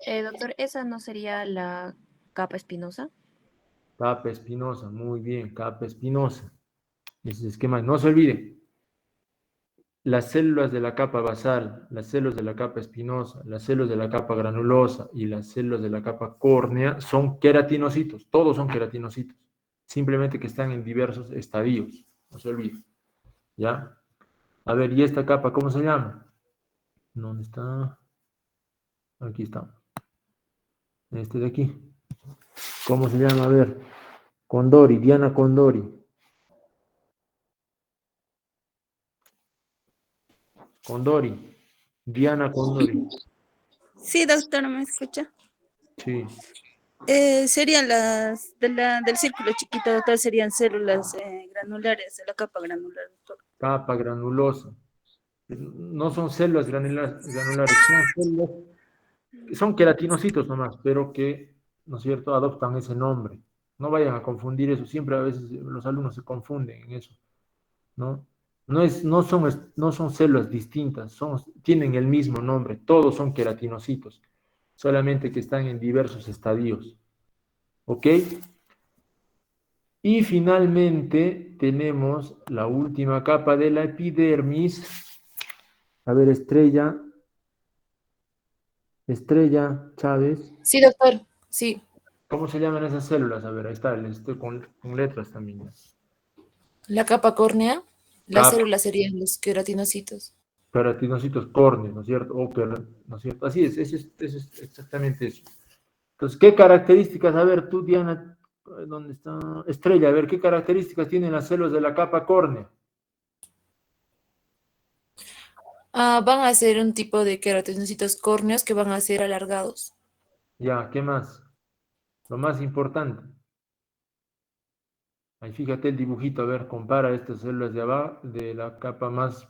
Doctor, ¿esa no sería la capa espinosa? Capa espinosa, muy bien, capa espinosa. Ese esquema, no se olviden. Las células de la capa basal, las células de la capa espinosa, las células de la capa granulosa y las células de la capa córnea son queratinocitos, todos son queratinocitos, simplemente que están en diversos estadios, no se olviden, ¿ya? A ver, ¿y esta capa cómo se llama? ¿Dónde está? Aquí está, este de aquí. ¿Cómo se llama? A ver, Condori, Diana Condori. Condori, Diana Condori, Sí, doctor, ¿me escucha? sí. Serían del círculo chiquito, doctor, serían células granulares de la capa granular, doctor. Capa granulosa. No son células granulares, son células, son queratinocitos nomás, pero que, ¿no es cierto?, adoptan ese nombre. No vayan a confundir eso, siempre a veces los alumnos se confunden en eso, ¿no? No son células distintas, tienen el mismo nombre, todos son queratinocitos, solamente que están en diversos estadios. ¿Ok? Y finalmente tenemos la última capa de la epidermis. A ver, Estrella Chávez. Sí, doctor. Sí. ¿Cómo se llaman esas células? A ver, ahí está, estoy con letras también. La capa córnea, las Capa, células serían los queratinocitos. queratinocitos córneos, ¿no es cierto? ¿No es cierto? Así es exactamente eso. Entonces, ¿qué características? A ver, tú, Diana, ¿dónde está? Estrella, a ver, ¿qué características tienen las células de la capa córnea? Van a ser un tipo de queratinocitos córneos que van a ser alargados. Ya, ¿qué más? Lo más importante. Ahí fíjate el dibujito, a ver, compara estas células de abajo, de la capa más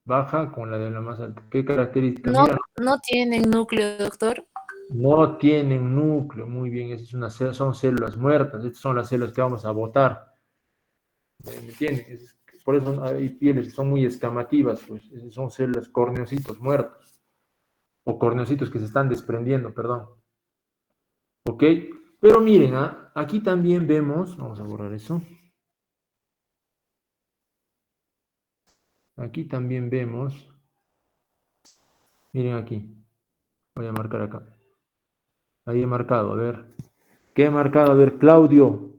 baja con la de la más alta. ¿Qué características? No, Mira, no tienen núcleo, doctor. no tienen núcleo, muy bien, esas son células muertas, estas son las células que vamos a botar. ¿Me entienden? Por eso hay pieles que son muy escamativas, pues esas son células corneocitos muertos, o corneocitos que se están desprendiendo, perdón. ¿Ok? Pero miren, aquí también vemos, vamos a borrar eso. Aquí también vemos, miren aquí, voy a marcar acá. Ahí he marcado, a ver. ¿Qué he marcado? A ver, Claudio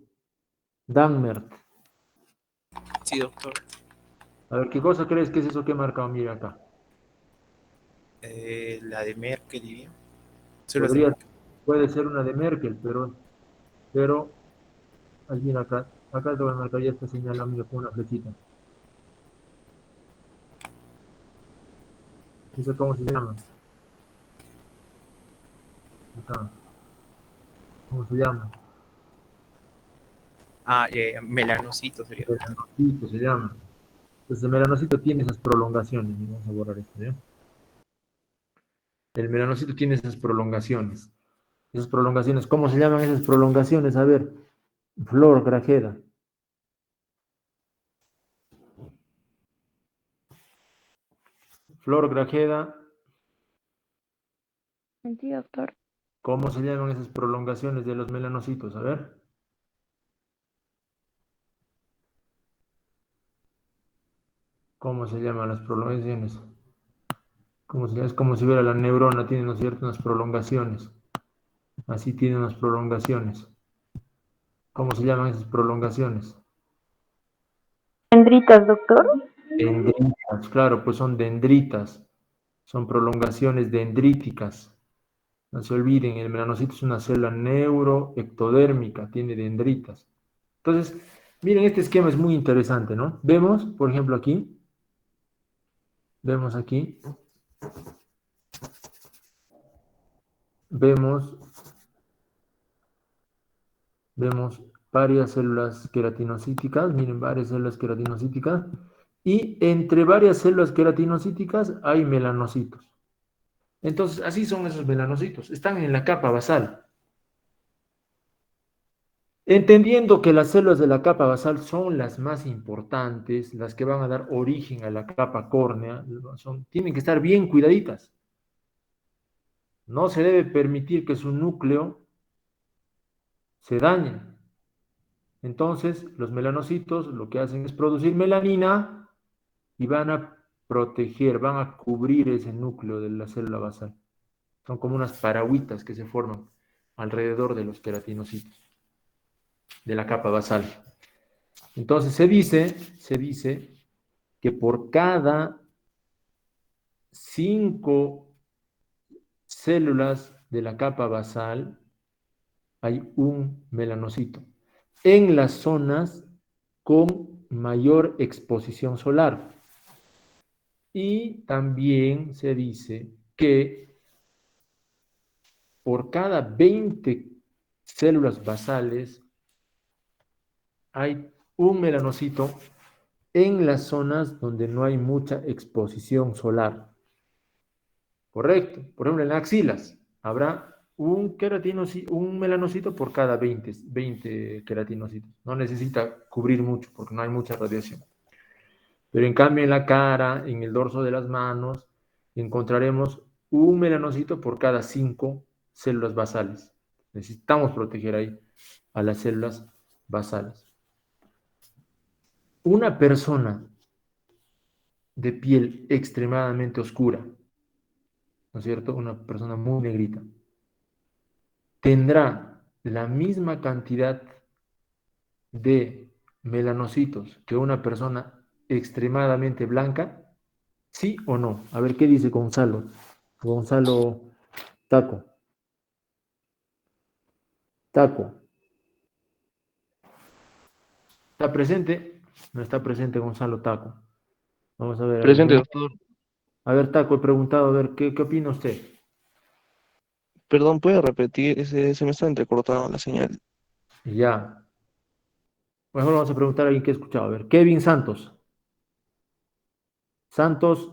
Danmert. Sí, doctor. A ver, ¿qué cosa crees que es eso que he marcado? Mira acá. La de Merkel, diría. Células de Podría, Merkel. puede ser una de Merkel, pero, alguien acá te voy a marcar, ya está señalado, mira, con una flechita. ¿Eso cómo se llama? Acá. ¿Cómo se llama? Melanocito sería. Melanocito se llama. Entonces el melanocito tiene esas prolongaciones. Y vamos a borrar esto, ¿ya? El melanocito tiene esas prolongaciones. Esas prolongaciones, ¿cómo se llaman esas prolongaciones? A ver, Flor Grajeda. Flor Grajeda, Sí, doctor. ¿cómo se llaman esas prolongaciones de los melanocitos? A ver. ¿Cómo se llaman las prolongaciones? Es como si hubiera la neurona, tiene, ¿no es cierto?, unas prolongaciones. Así tiene unas prolongaciones. ¿Cómo se llaman esas prolongaciones? ¿Dendritas, doctor? Dendritas, claro, pues son dendritas. Son prolongaciones dendríticas. No se olviden, el melanocito es una célula neuroectodérmica, tiene dendritas. Entonces, miren, este esquema es muy interesante, ¿no? Vemos, por ejemplo, vemos aquí, vemos varias células queratinocíticas, miren, varias células queratinocíticas, y entre varias células queratinocíticas hay melanocitos. Entonces, así son esos melanocitos, están en la capa basal. Entendiendo que las células de la capa basal son las más importantes, las que van a dar origen a la capa córnea, tienen que estar bien cuidaditas. No se debe permitir que su núcleo se dañe. Entonces, los melanocitos lo que hacen es producir melanina y van a proteger, van a cubrir ese núcleo de la célula basal. Son como unas paragüitas que se forman alrededor de los queratinocitos, de la capa basal. Entonces, se dice que por cada 5 células de la capa basal hay un melanocito en las zonas con mayor exposición solar. Y también se dice que por cada 20 células basales hay un melanocito en las zonas donde no hay mucha exposición solar. Correcto. Por ejemplo, en las axilas habrá un melanocito por cada 20 queratinocitos. No necesita cubrir mucho porque no hay mucha radiación. Pero en cambio en la cara, en el dorso de las manos, encontraremos un melanocito por cada 5 células basales. Necesitamos proteger ahí a las células basales. Una persona de piel extremadamente oscura, ¿no es cierto? Una persona muy negrita, tendrá la misma cantidad de melanocitos que una persona extremadamente blanca, ¿sí o no? A ver qué dice Gonzalo. Gonzalo Taco. Taco. ¿Está presente? No está presente Gonzalo Taco. Vamos a ver. Presente, doctor. A ver, Taco, he preguntado, a ver, ¿qué opina usted? Perdón, ¿puede repetir? Se me está entrecortando la señal. Ya. Mejor vamos a preguntar a alguien que ha escuchado. A ver, Kevin Santos. Santos,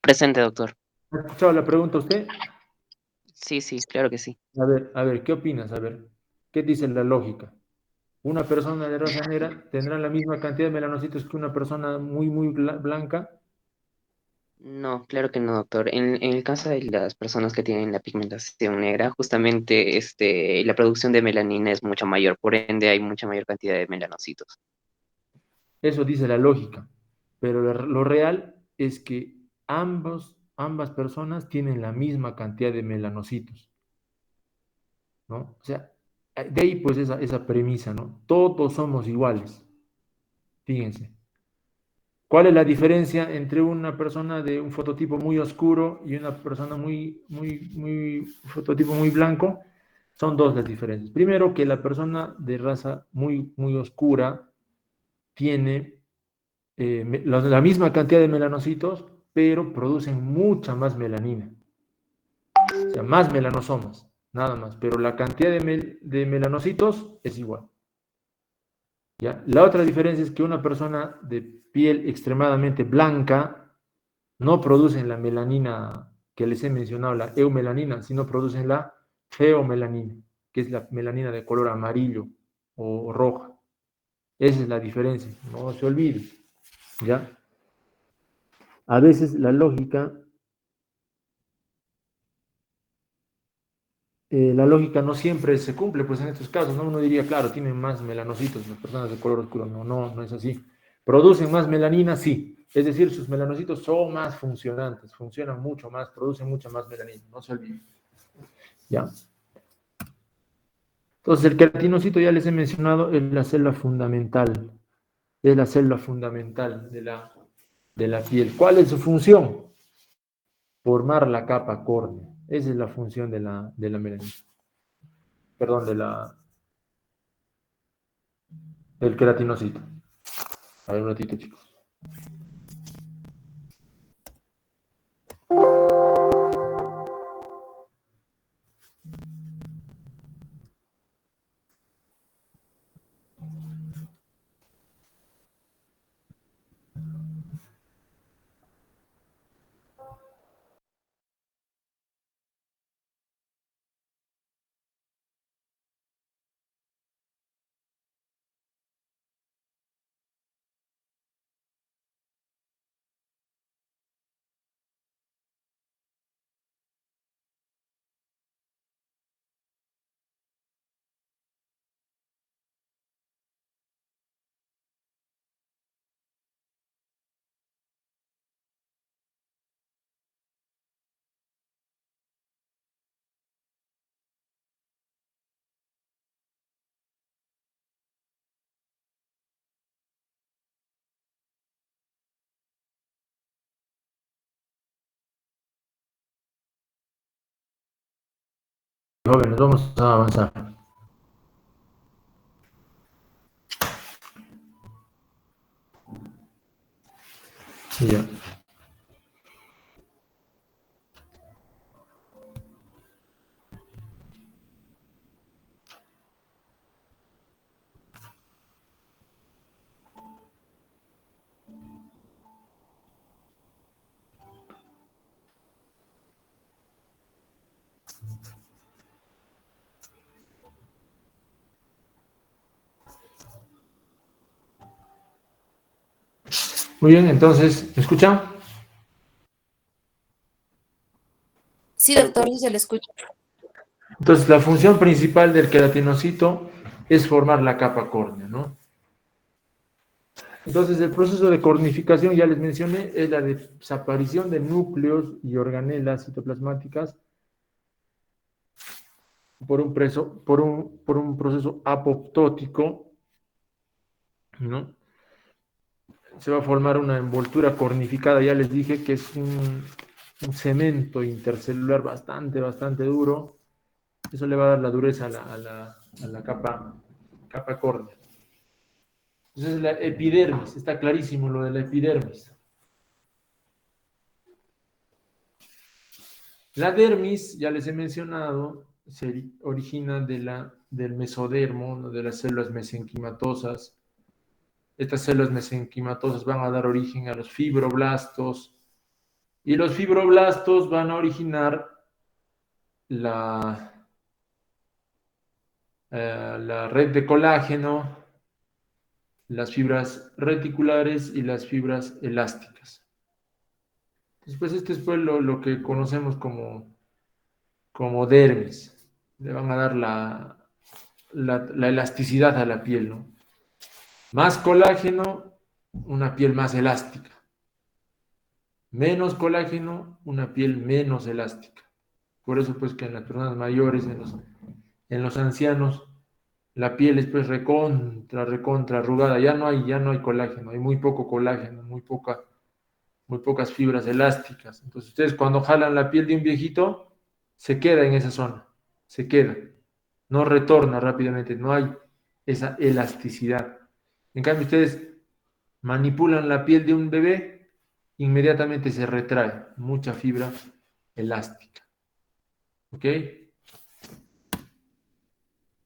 Presente, doctor. ¿ha escuchado la pregunta usted? Sí, sí, claro que sí. A ver, ¿qué opinas? A ver, ¿qué dice la lógica? Una persona de raza negra tendrá la misma cantidad de melanocitos que una persona muy blanca. No, claro que no, doctor. En el caso de las personas que tienen la pigmentación negra, justamente la producción de melanina es mucho mayor, por ende hay mucha mayor cantidad de melanocitos. Eso dice la lógica. Pero lo real es que ambas personas tienen la misma cantidad de melanocitos, ¿no? O sea, de ahí pues esa premisa, ¿no? Todos somos iguales. Fíjense. ¿Cuál es la diferencia entre una persona de un fototipo muy oscuro y una persona fototipo muy blanco? Son dos las diferencias. Primero, que la persona de raza muy oscura tiene la misma cantidad de melanocitos, pero producen mucha más melanina. O sea, más melanosomas, nada más. Pero la cantidad de melanocitos es igual. ¿Ya? La otra diferencia es que una persona de piel extremadamente blanca no producen la melanina que les he mencionado, la eumelanina, sino producen la feomelanina, que es la melanina de color amarillo o roja. Esa es la diferencia, no se olvide. ¿Ya? A veces la lógica no siempre se cumple, pues en estos casos, ¿no? Uno diría, claro, tienen más melanocitos las personas de color oscuro. No es así. ¿Producen más melanina? Sí. Es decir, sus melanocitos son más funcionantes, funcionan mucho más, producen mucha más melanina. No se olviden. ¿Ya? Entonces, el queratinocito, ya les he mencionado, es la célula fundamental. Es la célula fundamental de la piel. ¿Cuál es su función? Formar la capa córnea. Esa es la función de la melanina. Perdón, del queratinocito. A ver un ratito, chicos. Jóvenes, vamos a avanzar. Ya. Muy bien, entonces, ¿me escuchan? Sí, doctor, sí se le escucha. Entonces, la función principal del queratinocito es formar la capa córnea, ¿no? Entonces, el proceso de cornificación, ya les mencioné, es la desaparición de núcleos y organelas citoplasmáticas por un proceso apoptótico, ¿no? Se va a formar una envoltura cornificada, ya les dije que es un cemento intercelular bastante duro. Eso le va a dar la dureza a la capa córnea. Entonces la epidermis, está clarísimo lo de la epidermis. La dermis, ya les he mencionado, se origina del mesodermo, ¿no? De las células mesenquimatosas. Estas células mesenquimatosas van a dar origen a los fibroblastos y los fibroblastos van a originar la red de colágeno, las fibras reticulares y las fibras elásticas. Después este es pues lo que conocemos como dermis. Le van a dar la elasticidad a la piel, ¿no? Más colágeno, una piel más elástica. Menos colágeno, una piel menos elástica. Por eso pues que en las personas mayores, en los ancianos, la piel es pues recontra arrugada. Ya no hay colágeno, hay muy poco colágeno, muy pocas fibras elásticas. Entonces ustedes cuando jalan la piel de un viejito, se queda en esa zona, se queda. No retorna rápidamente, no hay esa elasticidad. En cambio, ustedes manipulan la piel de un bebé, inmediatamente se retrae mucha fibra elástica. ¿Ok?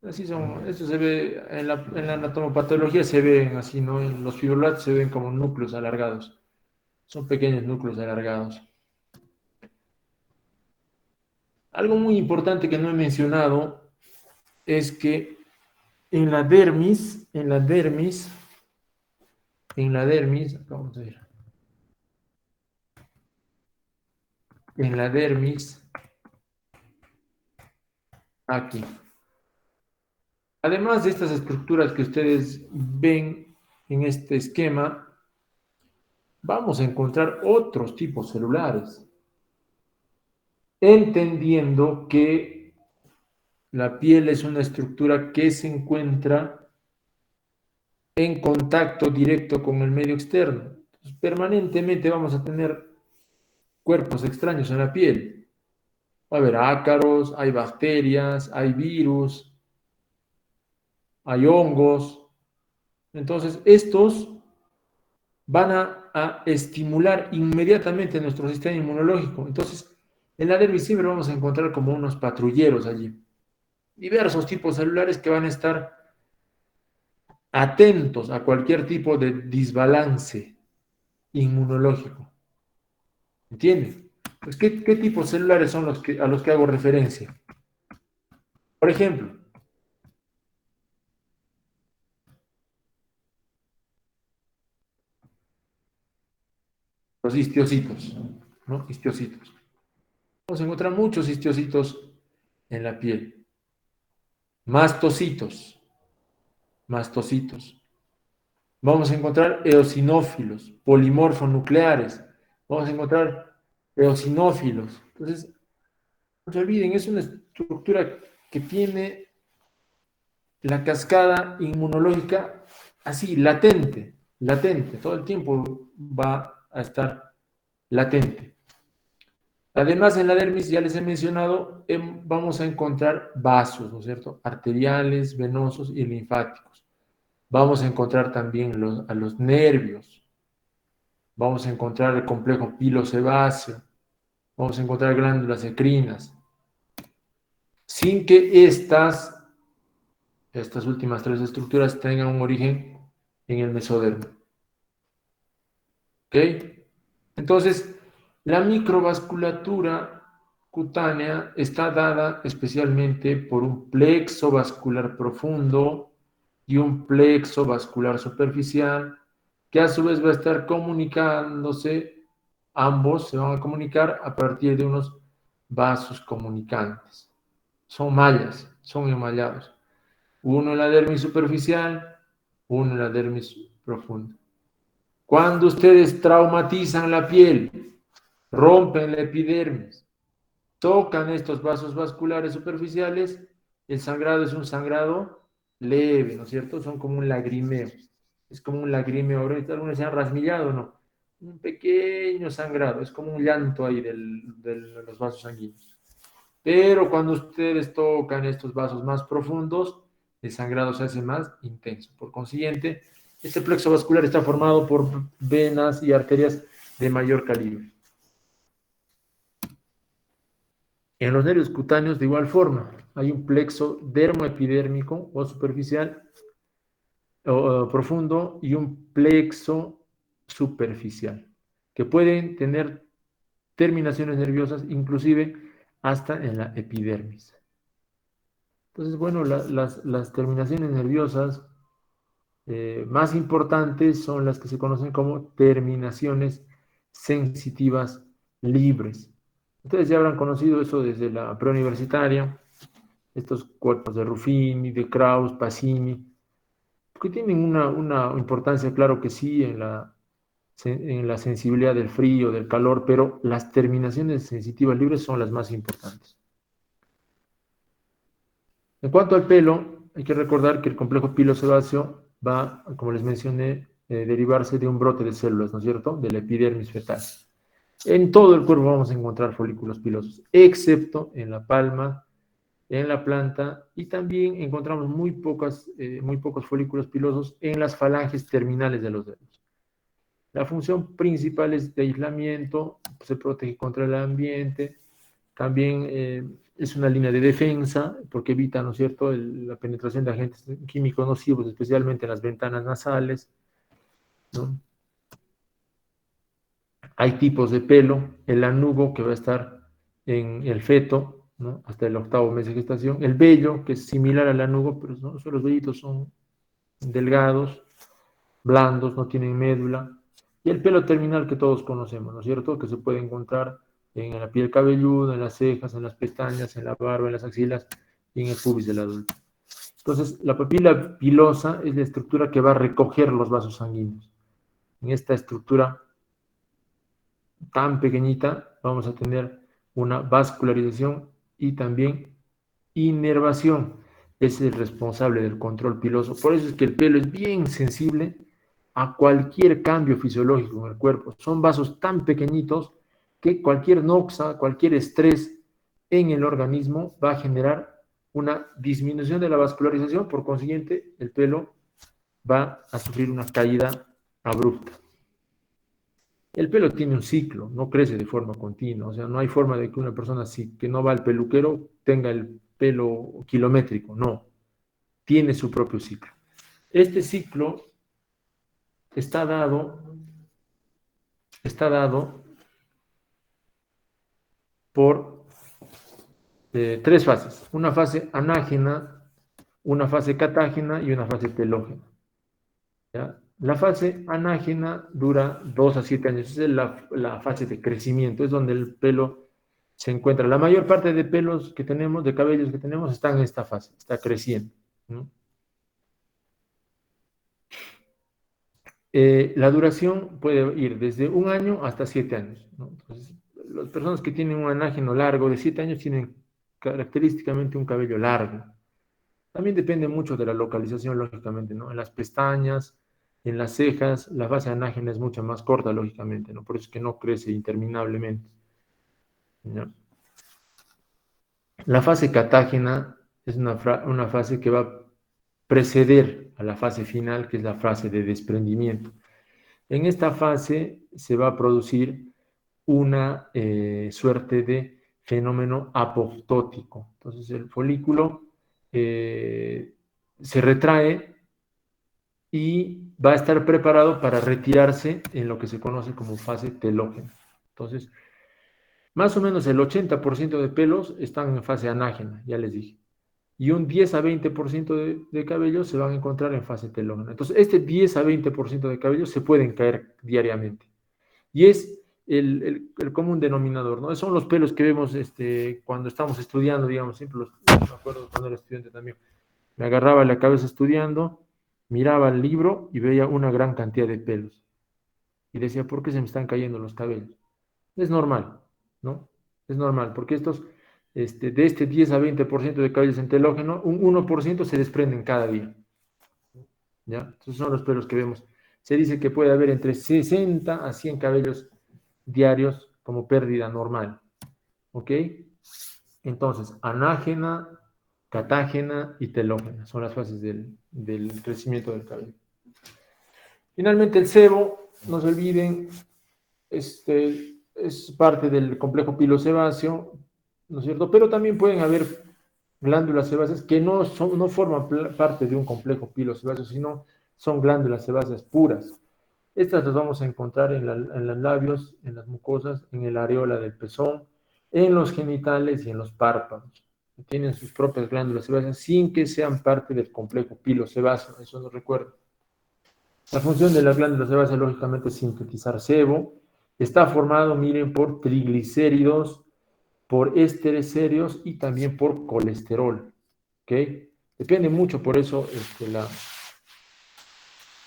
Así son, esto se ve en la anatomopatología, se ven así, ¿no? En los fibroblastos se ven como núcleos alargados. Son pequeños núcleos alargados. Algo muy importante que no he mencionado es que en la dermis, vamos a ver, en la dermis, aquí. Además de estas estructuras que ustedes ven en este esquema, vamos a encontrar otros tipos celulares, entendiendo que la piel es una estructura que se encuentra en contacto directo con el medio externo. Entonces, permanentemente vamos a tener cuerpos extraños en la piel. Va a haber ácaros, hay bacterias, hay virus, hay hongos. Entonces, estos van a estimular inmediatamente nuestro sistema inmunológico. Entonces, en la dermis siempre vamos a encontrar como unos patrulleros allí. Diversos tipos celulares que van a estar atentos a cualquier tipo de desbalance inmunológico. ¿Entienden? Pues, ¿qué tipos celulares son a los que hago referencia? Por ejemplo, los histiocitos, ¿no? Histiocitos. Vamos a encontrar muchos histiocitos en la piel. Mastocitos. Vamos a encontrar eosinófilos, polimorfonucleares. Vamos a encontrar eosinófilos. Entonces, no se olviden, es una estructura que tiene la cascada inmunológica así, latente, todo el tiempo va a estar latente. Además, en la dermis, ya les he mencionado, vamos a encontrar vasos, ¿no es cierto? Arteriales, venosos y linfáticos. Vamos a encontrar también a los nervios. Vamos a encontrar el complejo pilosebáceo. Vamos a encontrar glándulas endocrinas. Sin que estas últimas tres estructuras tengan un origen en el mesodermo. ¿Ok? Entonces, la microvasculatura cutánea está dada especialmente por un plexo vascular profundo y un plexo vascular superficial que a su vez va a estar comunicándose, ambos se van a comunicar a partir de unos vasos comunicantes. Son mallas, son emallados. Uno en la dermis superficial, uno en la dermis profunda. Cuando ustedes traumatizan la piel, rompen la epidermis, tocan estos vasos vasculares superficiales, el sangrado es un sangrado leve, ¿no es cierto? Son como un lagrimeo. Es como un lagrimeo. Algunos se han rasmillado, ¿no? Un pequeño sangrado. Es como un llanto ahí de los vasos sanguíneos. Pero cuando ustedes tocan estos vasos más profundos, el sangrado se hace más intenso. Por consiguiente, este plexo vascular está formado por venas y arterias de mayor calibre. En los nervios cutáneos, de igual forma, hay un plexo dermoepidérmico o superficial o profundo y un plexo superficial, que pueden tener terminaciones nerviosas, inclusive hasta en la epidermis. Entonces, bueno, las terminaciones nerviosas más importantes son las que se conocen como terminaciones sensitivas libres. Ustedes ya habrán conocido eso desde la preuniversitaria, estos cuerpos de Ruffini, de Krauss, Pacini, que tienen una importancia, claro que sí, en la sensibilidad del frío, del calor, pero las terminaciones sensitivas libres son las más importantes. En cuanto al pelo, hay que recordar que el complejo pilosebáceo va, como les mencioné, derivarse de un brote de células, ¿no es cierto?, de la epidermis fetal. En todo el cuerpo vamos a encontrar folículos pilosos, excepto en la palma, en la planta, y también encontramos muy pocos folículos pilosos en las falanges terminales de los dedos. La función principal es de aislamiento, se protege contra el ambiente, también es una línea de defensa, porque evita, ¿no es cierto?, la penetración de agentes químicos nocivos, especialmente en las ventanas nasales, ¿no? Hay tipos de pelo, el lanugo, que va a estar en el feto, ¿no?, hasta el 8º mes de gestación, el vello, que es similar al lanugo, pero los vellitos son delgados, blandos, no tienen médula, y el pelo terminal que todos conocemos, ¿no es cierto?, que se puede encontrar en la piel cabelluda, en las cejas, en las pestañas, en la barba, en las axilas y en el pubis del adulto. Entonces, la papila pilosa es la estructura que va a recoger los vasos sanguíneos. En esta estructura tan pequeñita vamos a tener una vascularización y también inervación. Es el responsable del control piloso. Por eso es que el pelo es bien sensible a cualquier cambio fisiológico en el cuerpo. Son vasos tan pequeñitos que cualquier noxa, cualquier estrés en el organismo va a generar una disminución de la vascularización. Por consiguiente, el pelo va a sufrir una caída abrupta. El pelo tiene un ciclo, no crece de forma continua, o sea, no hay forma de que una persona que no va al peluquero tenga el pelo kilométrico, no, tiene su propio ciclo. Este ciclo está dado por 3 fases, una fase anágena, una fase catágena y una fase telógena, ¿ya? La fase anágena dura 2 a 7 años, esa es la fase de crecimiento, es donde el pelo se encuentra. La mayor parte de pelos que tenemos, de cabellos que tenemos, están en esta fase, está creciendo, ¿no? La duración puede ir desde 1 año hasta 7 años, ¿no? Entonces, las personas que tienen un anágeno largo de 7 años tienen característicamente un cabello largo. También depende mucho de la localización, lógicamente, ¿no? En las pestañas, en las cejas, la fase anágena es mucho más corta, lógicamente, ¿no? Por eso es que no crece interminablemente, ¿no? La fase catágena es una fase que va a preceder a la fase final, que es la fase de desprendimiento. En esta fase se va a producir una suerte de fenómeno apoptótico. Entonces el folículo se retrae y va a estar preparado para retirarse en lo que se conoce como fase telógena. Entonces, más o menos el 80% de pelos están en fase anágena, ya les dije. y un 10 a 20% de cabello se van a encontrar en fase telógena. Entonces, este 10 a 20% de cabello se pueden caer diariamente. Y es el común denominador, ¿no? Son los pelos que vemos cuando estamos estudiando, digamos, siempre me acuerdo cuando era estudiante también. Me agarraba la cabeza estudiando, miraba el libro y veía una gran cantidad de pelos. Y decía, ¿por qué se me están cayendo los cabellos? Es normal, ¿no? Es normal, porque de este 10 a 20% de cabello centelógeno, un 1% se desprenden cada día. ¿Ya? Esos son los pelos que vemos. Se dice que puede haber entre 60 a 100 cabellos diarios como pérdida normal. ¿Ok? Entonces, anágena, catágena y telógena son las fases del crecimiento del cabello. Finalmente, el sebo, no se olviden, es parte del complejo pilosebáceo, ¿no es cierto? Pero también pueden haber glándulas sebáceas que no forman parte de un complejo pilosebáceo, sino son glándulas sebáceas puras. Estas las vamos a encontrar en los labios, en las mucosas, en el areola del pezón, en los genitales y en los párpados. Tienen sus propias glándulas sebáceas sin que sean parte del complejo pilosebáceo, eso nos recuerda. La función de las glándulas sebáceas, lógicamente, es sintetizar sebo. Está formado, miren, por triglicéridos, por ésteres serios y también por colesterol. ¿Ok? Depende mucho, por eso,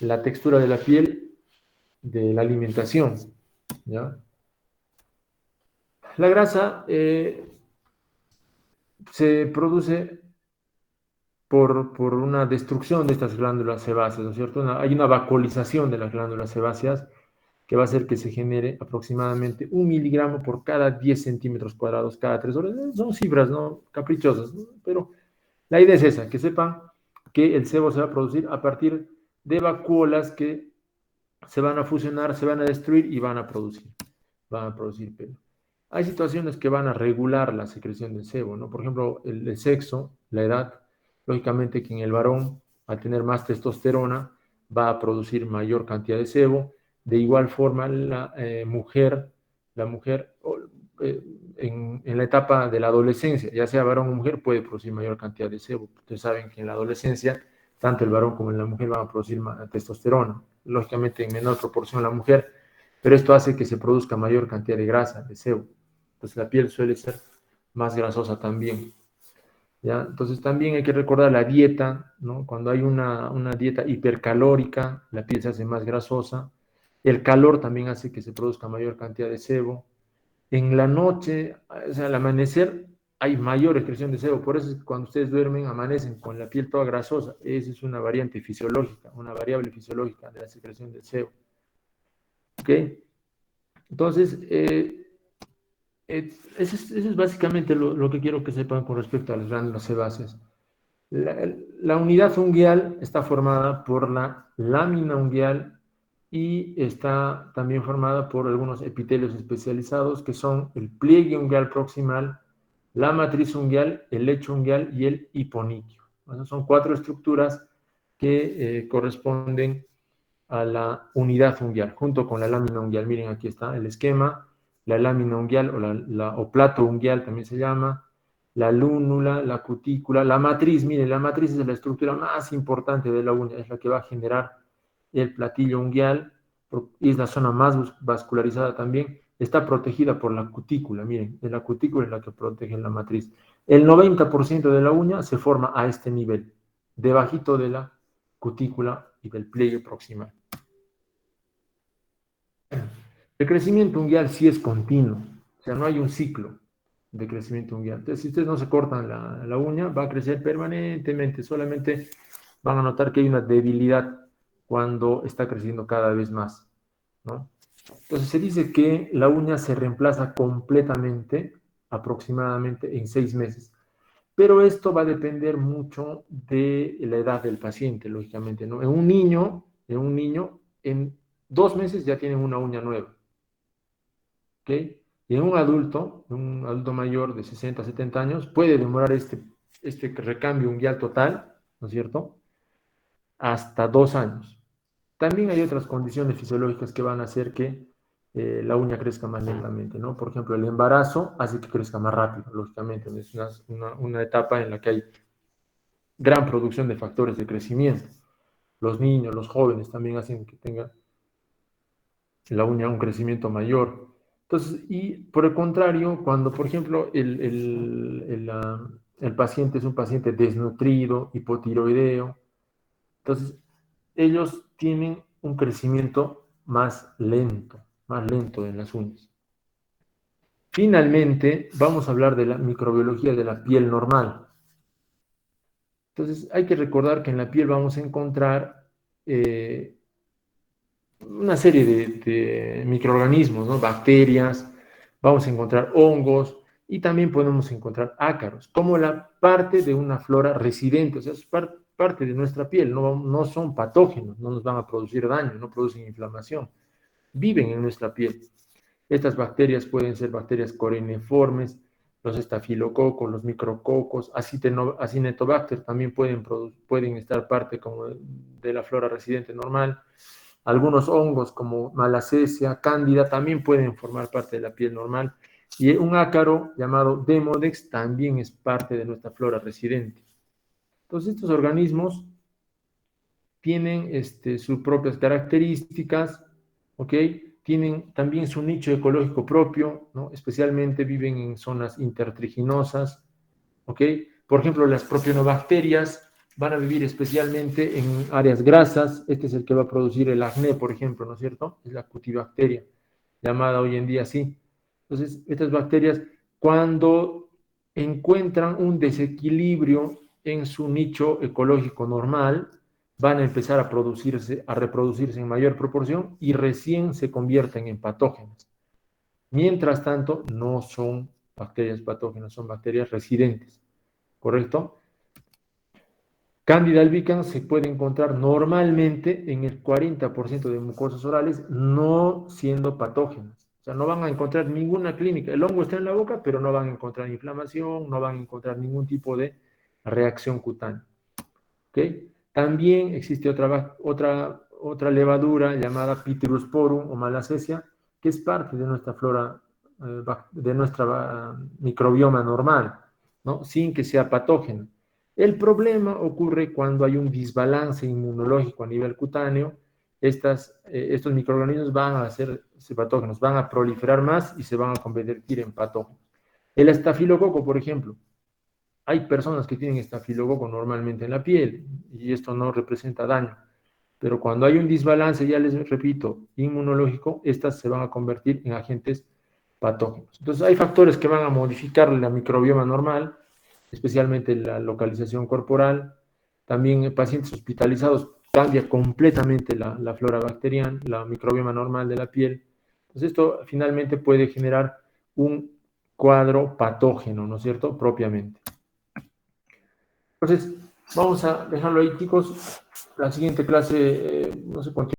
la textura de la piel de la alimentación. ¿Ya? La grasa se produce por una destrucción de estas glándulas sebáceas, ¿no es cierto? Hay una vacuolización de las glándulas sebáceas que va a hacer que se genere aproximadamente 1 miligramo por cada 10 centímetros cuadrados cada 3 horas. Son cifras, ¿no? Caprichosas, ¿no? Pero la idea es esa, que sepan que el sebo se va a producir a partir de vacuolas que se van a fusionar, se van a destruir y van a producir pelo. Hay situaciones que van a regular la secreción del sebo, ¿no? Por ejemplo, el sexo, la edad. Lógicamente que en el varón, al tener más testosterona, va a producir mayor cantidad de sebo. De igual forma, la mujer en la etapa de la adolescencia, ya sea varón o mujer, puede producir mayor cantidad de sebo. Ustedes saben que en la adolescencia, tanto el varón como la mujer van a producir testosterona. Lógicamente en menor proporción la mujer, pero esto hace que se produzca mayor cantidad de grasa, de sebo. Entonces la piel suele ser más grasosa también. ¿Ya? Entonces también hay que recordar la dieta, ¿no? Cuando hay una dieta hipercalórica, la piel se hace más grasosa. El calor también hace que se produzca mayor cantidad de sebo. En la noche, o sea, al amanecer, hay mayor excreción de sebo. Por eso es que cuando ustedes duermen, amanecen con la piel toda grasosa. Esa es una variante fisiológica, una variable fisiológica de la secreción del sebo. ¿Ok? Entonces, eso es básicamente lo que quiero que sepan con respecto a las glándulas sebáceas. La unidad unguial está formada por la lámina unguial y está también formada por algunos epitelios especializados que son el pliegue unguial proximal, la matriz unguial, el lecho unguial y el hiponiquio. Bueno, son 4 estructuras que corresponden a la unidad unguial, junto con la lámina unguial. Miren, aquí está el esquema, la lámina unguial o plato unguial también se llama, la lúnula, la cutícula, la matriz. Miren, la matriz es la estructura más importante de la uña, es la que va a generar el platillo unguial, es la zona más vascularizada también, está protegida por la cutícula. Miren, la cutícula es la que protege la matriz. El 90% de la uña se forma a este nivel, debajito de la cutícula y del pliegue proximal. El crecimiento unguial sí es continuo, o sea, no hay un ciclo de crecimiento unguial. Entonces, si ustedes no se cortan la uña, va a crecer permanentemente, solamente van a notar que hay una debilidad cuando está creciendo cada vez más, ¿no? Entonces, se dice que la uña se reemplaza completamente, aproximadamente en 6 meses. Pero esto va a depender mucho de la edad del paciente, lógicamente, ¿no? En un niño, en 2 meses ya tienen una uña nueva. ¿Ok? Y en un adulto mayor de 60, 70 años, puede demorar este recambio unguial total, ¿no es cierto?, hasta 2 años. También hay otras condiciones fisiológicas que van a hacer que la uña crezca más lentamente, ¿no? Por ejemplo, el embarazo hace que crezca más rápido, lógicamente. Es una etapa en la que hay gran producción de factores de crecimiento. Los niños, los jóvenes también hacen que tenga la uña un crecimiento mayor. Entonces, y por el contrario, cuando, por ejemplo, el paciente es un paciente desnutrido, hipotiroideo, entonces ellos tienen un crecimiento más lento en las uñas. Finalmente, vamos a hablar de la microbiología de la piel normal. Entonces, hay que recordar que en la piel vamos a encontrar una serie de microorganismos, ¿no? Bacterias, vamos a encontrar hongos y también podemos encontrar ácaros, como la parte de una flora residente, o sea, es parte de nuestra piel, no son patógenos, no nos van a producir daño, no producen inflamación, viven en nuestra piel. Estas bacterias pueden ser bacterias coreniformes, los estafilococos, los micrococos, Acinetobacter también pueden estar parte como de la flora residente normal. Algunos hongos como Malassezia, Cándida también pueden formar parte de la piel normal. Y un ácaro llamado Demodex también es parte de nuestra flora residente. Entonces estos organismos tienen sus propias características, ¿ok? Tienen también su nicho ecológico propio, ¿no? Especialmente viven en zonas intertriginosas, ¿ok? Por ejemplo, las propionobacterias van a vivir especialmente en áreas grasas. Este es el que va a producir el acné, por ejemplo, ¿no es cierto? Es la cutibacteria, llamada hoy en día así. Entonces, estas bacterias, cuando encuentran un desequilibrio en su nicho ecológico normal, van a empezar a reproducirse en mayor proporción y recién se convierten en patógenas. Mientras tanto, no son bacterias patógenas, son bacterias residentes, ¿correcto? Candida albicans se puede encontrar normalmente en el 40% de mucosas orales, no siendo patógenas. O sea, no van a encontrar ninguna clínica. El hongo está en la boca, pero no van a encontrar inflamación, no van a encontrar ningún tipo de reacción cutánea. ¿Ok? También existe otra levadura llamada Pityrosporum o Malassezia, que es parte de nuestra flora, de nuestra microbioma normal, ¿no? Sin que sea patógeno. El problema ocurre cuando hay un desbalance inmunológico a nivel cutáneo. Estos microorganismos van a ser patógenos, van a proliferar más y se van a convertir en patógenos. El estafilococo, por ejemplo. Hay personas que tienen estafilococo normalmente en la piel y esto no representa daño. Pero cuando hay un desbalance, ya les repito, inmunológico, estas se van a convertir en agentes patógenos. Entonces hay factores que van a modificar la microbioma normal, especialmente la localización corporal. También en pacientes hospitalizados cambia completamente la flora bacteriana, la microbioma normal de la piel. Entonces esto finalmente puede generar un cuadro patógeno, ¿no es cierto?, propiamente. Entonces, vamos a dejarlo ahí, chicos. La siguiente clase, no sé cuánto